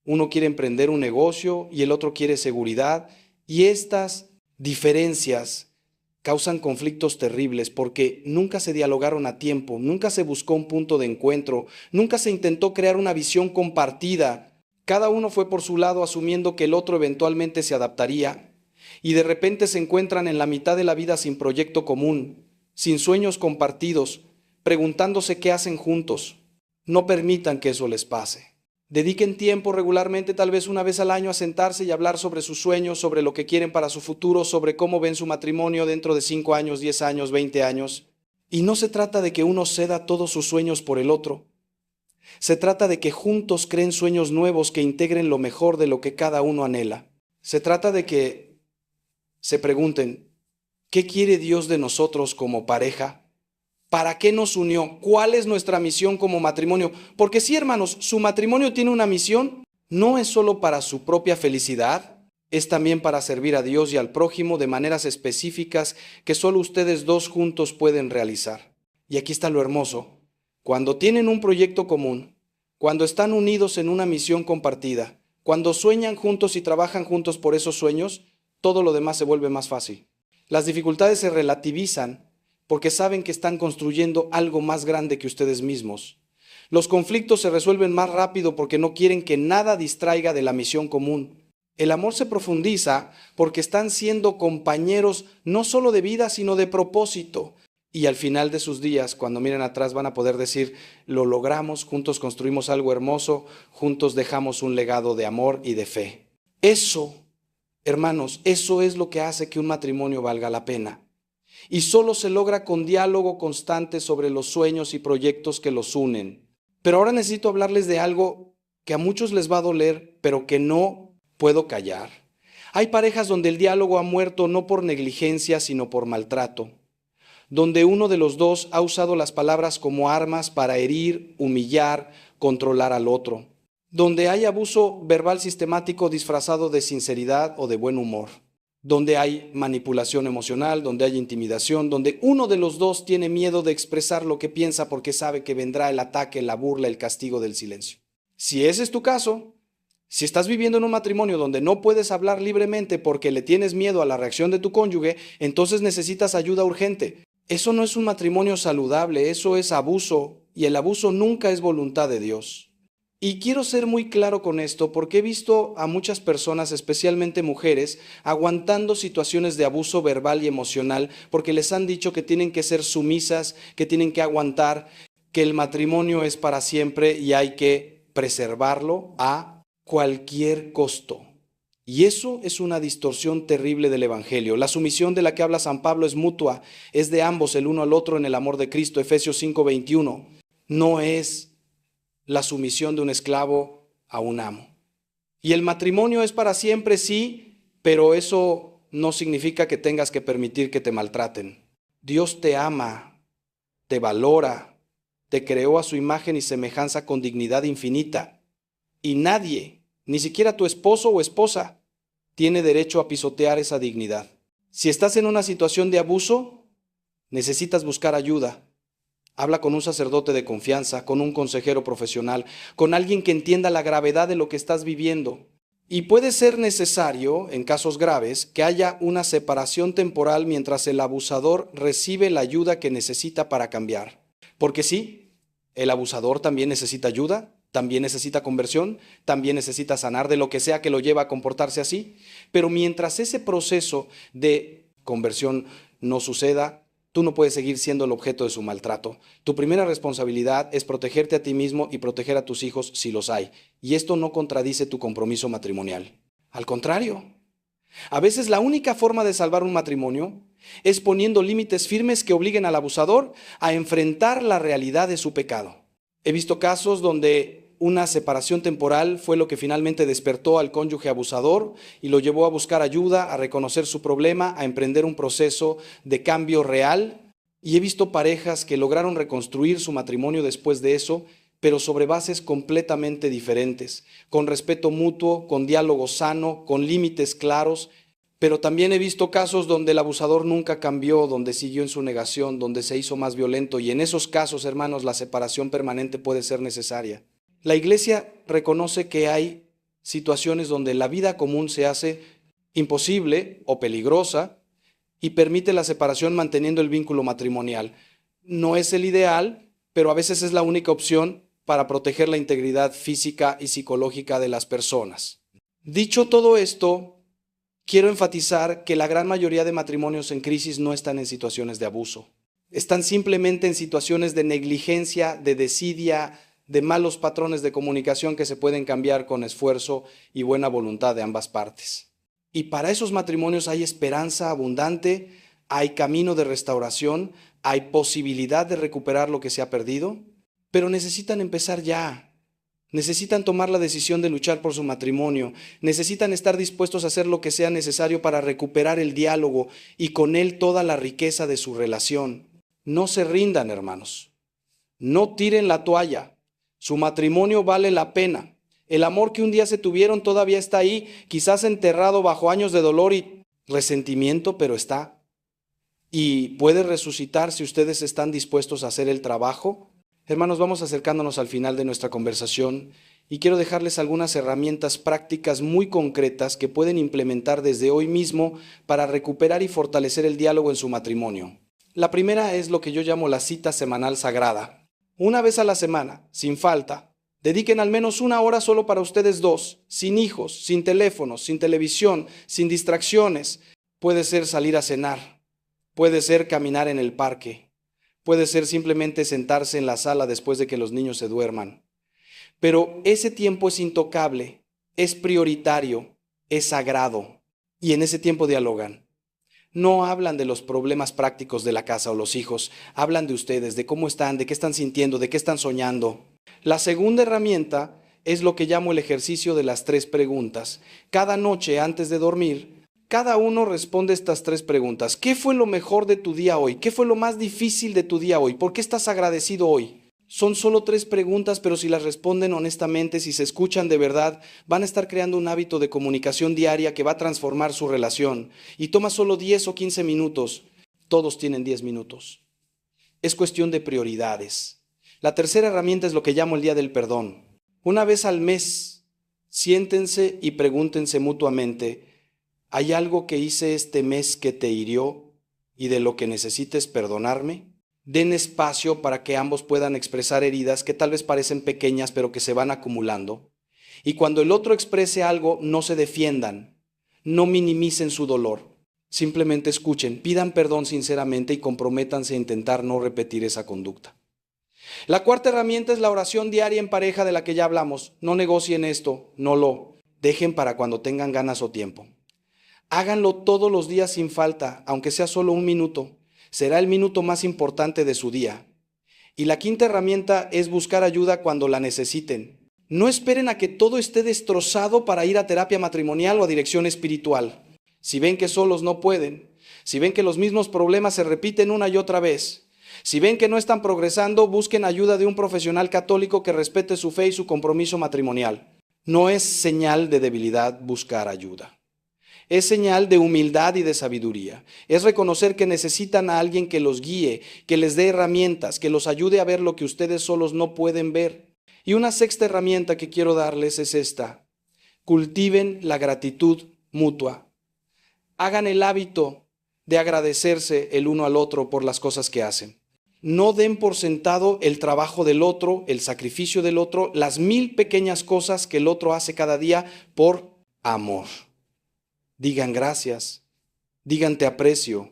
Uno quiere emprender un negocio y el otro quiere seguridad Y estas diferencias causan conflictos terribles porque nunca se dialogaron a tiempo, nunca se buscó un punto de encuentro, nunca se intentó crear una visión compartida. Cada uno fue por su lado asumiendo que el otro eventualmente se adaptaría y de repente se encuentran en la mitad de la vida sin proyecto común, sin sueños compartidos, preguntándose qué hacen juntos. No permitan que eso les pase. Dediquen tiempo regularmente, tal vez una vez al año, a sentarse y hablar sobre sus sueños, sobre lo que quieren para su futuro, sobre cómo ven su matrimonio dentro de 5 años, 10 años, 20 años. Y no se trata de que uno ceda todos sus sueños por el otro. Se trata de que juntos creen sueños nuevos que integren lo mejor de lo que cada uno anhela. Se trata de que se pregunten, ¿qué quiere Dios de nosotros como pareja? ¿Para qué nos unió? ¿Cuál es nuestra misión como matrimonio? Porque sí, hermanos, su matrimonio tiene una misión. No es solo para su propia felicidad, es también para servir a Dios y al prójimo de maneras específicas que solo ustedes dos juntos pueden realizar. Y aquí está lo hermoso. Cuando tienen un proyecto común, cuando están unidos en una misión compartida, cuando sueñan juntos y trabajan juntos por esos sueños, todo lo demás se vuelve más fácil. Las dificultades se relativizan porque saben que están construyendo algo más grande que ustedes mismos. Los conflictos se resuelven más rápido porque no quieren que nada distraiga de la misión común. El amor se profundiza porque están siendo compañeros no solo de vida, sino de propósito. Y al final de sus días, cuando miren atrás, van a poder decir, lo logramos, juntos construimos algo hermoso, juntos dejamos un legado de amor y de fe. Eso, hermanos, eso es lo que hace que un matrimonio valga la pena. Y solo se logra con diálogo constante sobre los sueños y proyectos que los unen. Pero ahora necesito hablarles de algo que a muchos les va a doler, pero que no puedo callar. Hay parejas donde el diálogo ha muerto no por negligencia, sino por maltrato, donde uno de los dos ha usado las palabras como armas para herir, humillar, controlar al otro, donde hay abuso verbal sistemático disfrazado de sinceridad o de buen humor, donde hay manipulación emocional, donde hay intimidación, donde uno de los dos tiene miedo de expresar lo que piensa porque sabe que vendrá el ataque, la burla, el castigo del silencio. Si ese es tu caso, si estás viviendo en un matrimonio donde no puedes hablar libremente porque le tienes miedo a la reacción de tu cónyuge, entonces necesitas ayuda urgente. Eso no es un matrimonio saludable, eso es abuso, y el abuso nunca es voluntad de Dios. Y quiero ser muy claro con esto porque he visto a muchas personas, especialmente mujeres, aguantando situaciones de abuso verbal y emocional porque les han dicho que tienen que ser sumisas, que tienen que aguantar, que el matrimonio es para siempre y hay que preservarlo a cualquier costo. Y eso es una distorsión terrible del Evangelio. La sumisión de la que habla San Pablo es mutua, es de ambos el uno al otro en el amor de Cristo, Efesios 5:21. No es la sumisión de un esclavo a un amo. Y el matrimonio es para siempre, sí, pero eso no significa que tengas que permitir que te maltraten. Dios te ama, te valora, te creó a su imagen y semejanza con dignidad infinita. Y nadie, ni siquiera tu esposo o esposa, tiene derecho a pisotear esa dignidad. Si estás en una situación de abuso, necesitas buscar ayuda. Habla con un sacerdote de confianza, con un consejero profesional, con alguien que entienda la gravedad de lo que estás viviendo. Y puede ser necesario, en casos graves, que haya una separación temporal mientras el abusador recibe la ayuda que necesita para cambiar. Porque sí, el abusador también necesita ayuda, también necesita conversión, también necesita sanar de lo que sea que lo lleva a comportarse así. Pero mientras ese proceso de conversión no suceda, tú no puedes seguir siendo el objeto de su maltrato. Tu primera responsabilidad es protegerte a ti mismo y proteger a tus hijos si los hay. Y esto no contradice tu compromiso matrimonial. Al contrario, a veces la única forma de salvar un matrimonio es poniendo límites firmes que obliguen al abusador a enfrentar la realidad de su pecado. He visto casos donde una separación temporal fue lo que finalmente despertó al cónyuge abusador y lo llevó a buscar ayuda, a reconocer su problema, a emprender un proceso de cambio real. Y he visto parejas que lograron reconstruir su matrimonio después de eso, pero sobre bases completamente diferentes, con respeto mutuo, con diálogo sano, con límites claros. Pero también he visto casos donde el abusador nunca cambió, donde siguió en su negación, donde se hizo más violento. Y en esos casos, hermanos, la separación permanente puede ser necesaria. La Iglesia reconoce que hay situaciones donde la vida común se hace imposible o peligrosa y permite la separación manteniendo el vínculo matrimonial. No es el ideal, pero a veces es la única opción para proteger la integridad física y psicológica de las personas. Dicho todo esto, quiero enfatizar que la gran mayoría de matrimonios en crisis no están en situaciones de abuso. Están simplemente en situaciones de negligencia, de desidia, de malos patrones de comunicación que se pueden cambiar con esfuerzo y buena voluntad de ambas partes. Y para esos matrimonios hay esperanza abundante, hay camino de restauración, hay posibilidad de recuperar lo que se ha perdido, pero necesitan empezar ya. Necesitan tomar la decisión de luchar por su matrimonio, necesitan estar dispuestos a hacer lo que sea necesario para recuperar el diálogo y con él toda la riqueza de su relación. No se rindan, hermanos. No tiren la toalla. Su matrimonio vale la pena. El amor que un día se tuvieron todavía está ahí, quizás enterrado bajo años de dolor y resentimiento, pero está. Y puede resucitar si ustedes están dispuestos a hacer el trabajo. Hermanos, vamos acercándonos al final de nuestra conversación y quiero dejarles algunas herramientas prácticas muy concretas que pueden implementar desde hoy mismo para recuperar y fortalecer el diálogo en su matrimonio. La primera es lo que yo llamo la cita semanal sagrada. Una vez a la semana, sin falta, dediquen al menos una hora solo para ustedes dos, sin hijos, sin teléfonos, sin televisión, sin distracciones. Puede ser salir a cenar, puede ser caminar en el parque, puede ser simplemente sentarse en la sala después de que los niños se duerman. Pero ese tiempo es intocable, es prioritario, es sagrado, y en ese tiempo dialogan. No hablan de los problemas prácticos de la casa o los hijos, hablan de ustedes, de cómo están, de qué están sintiendo, de qué están soñando. La segunda herramienta es lo que llamo el ejercicio de las 3 preguntas. Cada noche antes de dormir, cada uno responde estas 3 preguntas. ¿Qué fue lo mejor de tu día hoy? ¿Qué fue lo más difícil de tu día hoy? ¿Por qué estás agradecido hoy? Son solo 3 preguntas, pero si las responden honestamente, si se escuchan de verdad, van a estar creando un hábito de comunicación diaria que va a transformar su relación. Y toma solo 10 o 15 minutos. Todos tienen 10 minutos. Es cuestión de prioridades. La tercera herramienta es lo que llamo el día del perdón. Una vez al mes, siéntense y pregúntense mutuamente, ¿hay algo que hice este mes que te hirió y de lo que necesites perdonarme? Den espacio para que ambos puedan expresar heridas que tal vez parecen pequeñas pero que se van acumulando. Y cuando el otro exprese algo, no se defiendan, no minimicen su dolor. Simplemente escuchen, pidan perdón sinceramente y comprométanse a intentar no repetir esa conducta. La cuarta herramienta es la oración diaria en pareja de la que ya hablamos. No negocien esto, no lo dejen para cuando tengan ganas o tiempo. Háganlo todos los días sin falta, aunque sea solo 1 minuto. Será el minuto más importante de su día. Y la quinta herramienta es buscar ayuda cuando la necesiten. No esperen a que todo esté destrozado para ir a terapia matrimonial o a dirección espiritual. Si ven que solos no pueden, si ven que los mismos problemas se repiten una y otra vez, si ven que no están progresando, busquen ayuda de un profesional católico que respete su fe y su compromiso matrimonial. No es señal de debilidad buscar ayuda. Es señal de humildad y de sabiduría. Es reconocer que necesitan a alguien que los guíe, que les dé herramientas, que los ayude a ver lo que ustedes solos no pueden ver. Y una sexta herramienta que quiero darles es esta. Cultiven la gratitud mutua. Hagan el hábito de agradecerse el uno al otro por las cosas que hacen. No den por sentado el trabajo del otro, el sacrificio del otro, las 1000 pequeñas cosas que el otro hace cada día por amor. Digan gracias, digan te aprecio,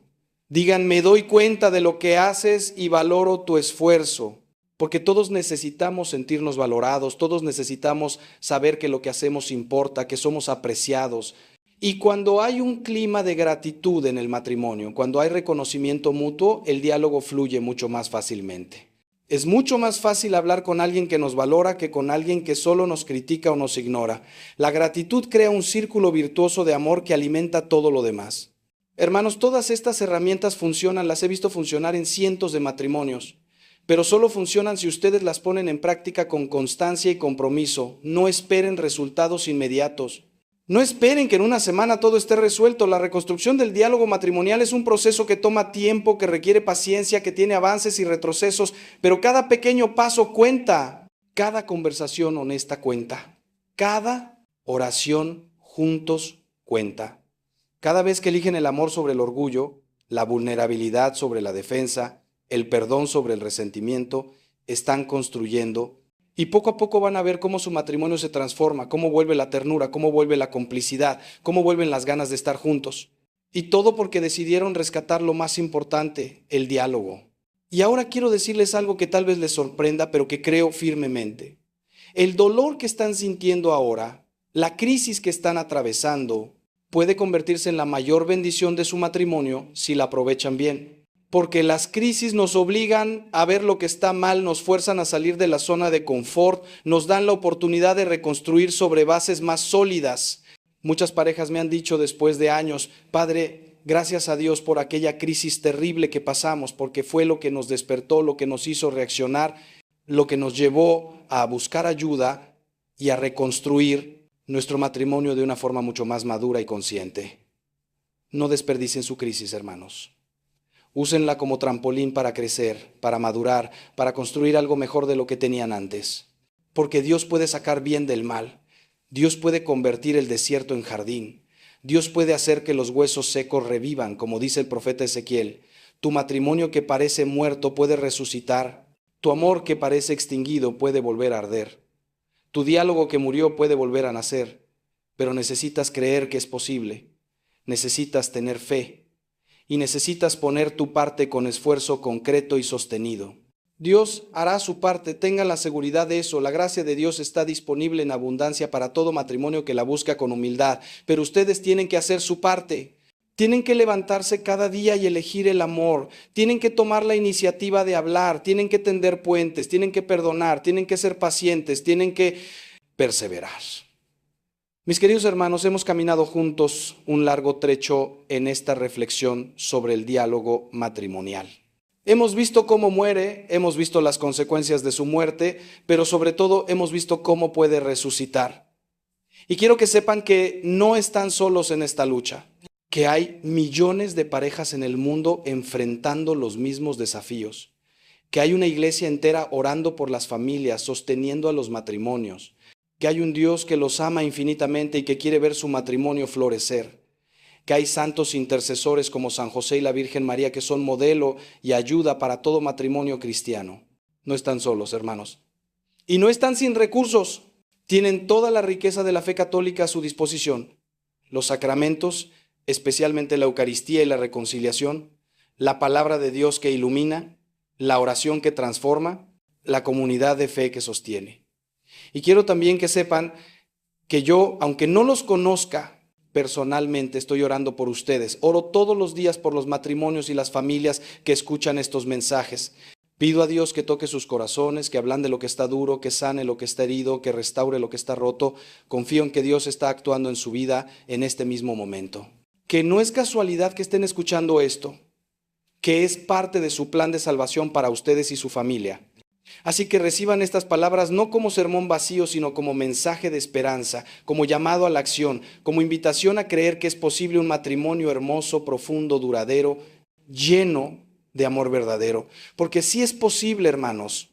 digan me doy cuenta de lo que haces y valoro tu esfuerzo, porque todos necesitamos sentirnos valorados, todos necesitamos saber que lo que hacemos importa, que somos apreciados. Y cuando hay un clima de gratitud en el matrimonio, cuando hay reconocimiento mutuo, el diálogo fluye mucho más fácilmente. Es mucho más fácil hablar con alguien que nos valora que con alguien que solo nos critica o nos ignora. La gratitud crea un círculo virtuoso de amor que alimenta todo lo demás. Hermanos, todas estas herramientas funcionan, las he visto funcionar en cientos de matrimonios, pero solo funcionan si ustedes las ponen en práctica con constancia y compromiso. No esperen resultados inmediatos. No esperen que en una semana todo esté resuelto. La reconstrucción del diálogo matrimonial es un proceso que toma tiempo, que requiere paciencia, que tiene avances y retrocesos, pero cada pequeño paso cuenta. Cada conversación honesta cuenta. Cada oración juntos cuenta. Cada vez que eligen el amor sobre el orgullo, la vulnerabilidad sobre la defensa, el perdón sobre el resentimiento, están construyendo y poco a poco van a ver cómo su matrimonio se transforma, cómo vuelve la ternura, cómo vuelve la complicidad, cómo vuelven las ganas de estar juntos. Y todo porque decidieron rescatar lo más importante, el diálogo. Y ahora quiero decirles algo que tal vez les sorprenda, pero que creo firmemente. El dolor que están sintiendo ahora, la crisis que están atravesando, puede convertirse en la mayor bendición de su matrimonio si la aprovechan bien. Porque las crisis nos obligan a ver lo que está mal, nos fuerzan a salir de la zona de confort, nos dan la oportunidad de reconstruir sobre bases más sólidas. Muchas parejas me han dicho después de años, Padre, gracias a Dios por aquella crisis terrible que pasamos, porque fue lo que nos despertó, lo que nos hizo reaccionar, lo que nos llevó a buscar ayuda y a reconstruir nuestro matrimonio de una forma mucho más madura y consciente. No desperdicien su crisis, hermanos. Úsenla como trampolín para crecer, para madurar, para construir algo mejor de lo que tenían antes. Porque Dios puede sacar bien del mal. Dios puede convertir el desierto en jardín. Dios puede hacer que los huesos secos revivan, como dice el profeta Ezequiel. Tu matrimonio que parece muerto puede resucitar. Tu amor que parece extinguido puede volver a arder. Tu diálogo que murió puede volver a nacer. Pero necesitas creer que es posible. Necesitas tener fe. Y necesitas poner tu parte con esfuerzo concreto y sostenido. Dios hará su parte, tengan la seguridad de eso. La gracia de Dios está disponible en abundancia para todo matrimonio que la busca con humildad, pero ustedes tienen que hacer su parte. Tienen que levantarse cada día y elegir el amor. Tienen que tomar la iniciativa de hablar, tienen que tender puentes, tienen que perdonar, tienen que ser pacientes, tienen que perseverar. Mis queridos hermanos, hemos caminado juntos un largo trecho en esta reflexión sobre el diálogo matrimonial. Hemos visto cómo muere, hemos visto las consecuencias de su muerte, pero sobre todo hemos visto cómo puede resucitar. Y quiero que sepan que no están solos en esta lucha, que hay millones de parejas en el mundo enfrentando los mismos desafíos, que hay una iglesia entera orando por las familias, sosteniendo a los matrimonios, que hay un Dios que los ama infinitamente y que quiere ver su matrimonio florecer, que hay santos intercesores como San José y la Virgen María que son modelo y ayuda para todo matrimonio cristiano. No están solos, hermanos. Y no están sin recursos. Tienen toda la riqueza de la fe católica a su disposición. Los sacramentos, especialmente la Eucaristía y la reconciliación, la palabra de Dios que ilumina, la oración que transforma, la comunidad de fe que sostiene. Y quiero también que sepan que yo, aunque no los conozca personalmente, estoy orando por ustedes. Oro todos los días por los matrimonios y las familias que escuchan estos mensajes. Pido a Dios que toque sus corazones, que ablande lo que está duro, que sane lo que está herido, que restaure lo que está roto. Confío en que Dios está actuando en su vida en este mismo momento. Que no es casualidad que estén escuchando esto, que es parte de su plan de salvación para ustedes y su familia. Así que reciban estas palabras no como sermón vacío, sino como mensaje de esperanza, como llamado a la acción, como invitación a creer que es posible un matrimonio hermoso, profundo, duradero, lleno de amor verdadero. Porque sí es posible, hermanos.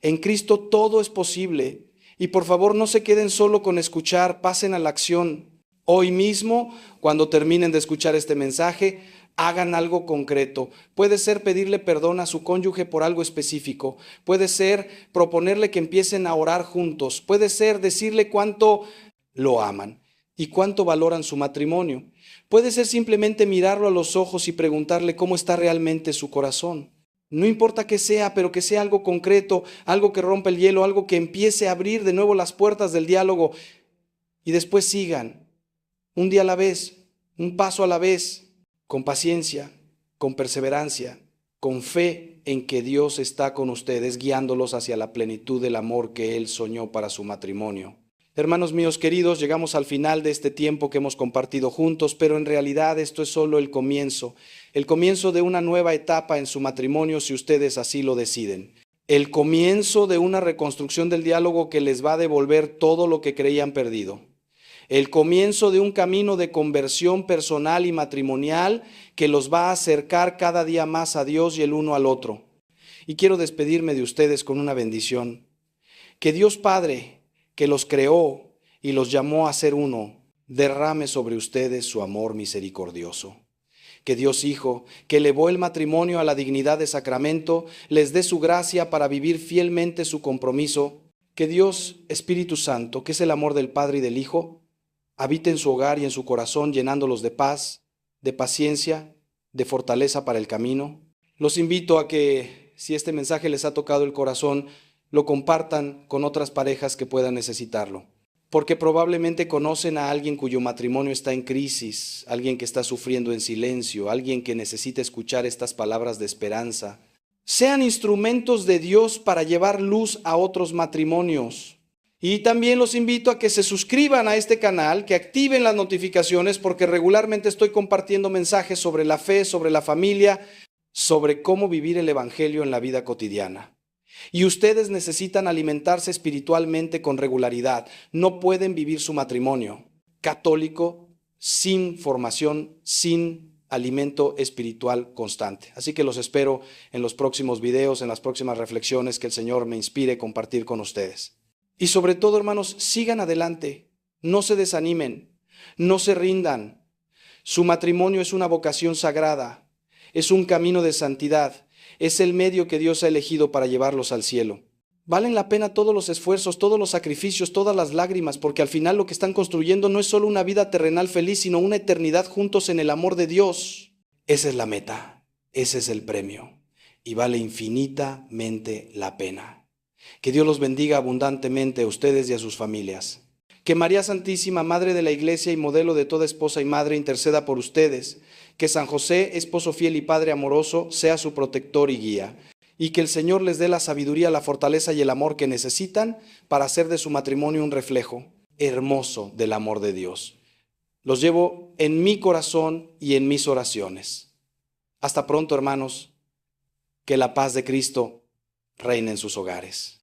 En Cristo todo es posible. Y por favor no se queden solo con escuchar, pasen a la acción. Hoy mismo, cuando terminen de escuchar este mensaje, hagan algo concreto. Puede ser pedirle perdón a su cónyuge por algo específico. Puede ser proponerle que empiecen a orar juntos. Puede ser decirle cuánto lo aman y cuánto valoran su matrimonio. Puede ser simplemente mirarlo a los ojos y preguntarle cómo está realmente su corazón. No importa qué sea, pero que sea algo concreto, algo que rompa el hielo, algo que empiece a abrir de nuevo las puertas del diálogo. Y después sigan, un día a la vez, un paso a la vez, con paciencia, con perseverancia, con fe en que Dios está con ustedes, guiándolos hacia la plenitud del amor que Él soñó para su matrimonio. Hermanos míos queridos, llegamos al final de este tiempo que hemos compartido juntos, pero en realidad esto es solo el comienzo de una nueva etapa en su matrimonio si ustedes así lo deciden. El comienzo de una reconstrucción del diálogo que les va a devolver todo lo que creían perdido. El comienzo de un camino de conversión personal y matrimonial que los va a acercar cada día más a Dios y el uno al otro. Y quiero despedirme de ustedes con una bendición. Que Dios Padre, que los creó y los llamó a ser uno, derrame sobre ustedes su amor misericordioso. Que Dios Hijo, que elevó el matrimonio a la dignidad de sacramento, les dé su gracia para vivir fielmente su compromiso. Que Dios Espíritu Santo, que es el amor del Padre y del Hijo, habite en su hogar y en su corazón, llenándolos de paz, de paciencia, de fortaleza para el camino. Los invito a que, si este mensaje les ha tocado el corazón, lo compartan con otras parejas que puedan necesitarlo. Porque probablemente conocen a alguien cuyo matrimonio está en crisis, alguien que está sufriendo en silencio, alguien que necesita escuchar estas palabras de esperanza. Sean instrumentos de Dios para llevar luz a otros matrimonios. Y también los invito a que se suscriban a este canal, que activen las notificaciones, porque regularmente estoy compartiendo mensajes sobre la fe, sobre la familia, sobre cómo vivir el Evangelio en la vida cotidiana. Y ustedes necesitan alimentarse espiritualmente con regularidad. No pueden vivir su matrimonio católico sin formación, sin alimento espiritual constante. Así que los espero en los próximos videos, en las próximas reflexiones que el Señor me inspire a compartir con ustedes. Y sobre todo, hermanos, sigan adelante, no se desanimen, no se rindan. Su matrimonio es una vocación sagrada, es un camino de santidad. Es el medio que Dios ha elegido para llevarlos al cielo. Valen la pena todos los esfuerzos, todos los sacrificios, todas las lágrimas, porque al final lo que están construyendo no es solo una vida terrenal feliz, sino una eternidad juntos en el amor de Dios. Esa es la meta, ese es el premio, y vale infinitamente la pena. Que Dios los bendiga abundantemente a ustedes y a sus familias. Que María Santísima, Madre de la Iglesia y modelo de toda esposa y madre, interceda por ustedes. Que San José, esposo fiel y padre amoroso, sea su protector y guía. Y que el Señor les dé la sabiduría, la fortaleza y el amor que necesitan para hacer de su matrimonio un reflejo hermoso del amor de Dios. Los llevo en mi corazón y en mis oraciones. Hasta pronto, hermanos. Que la paz de Cristo reine en sus hogares.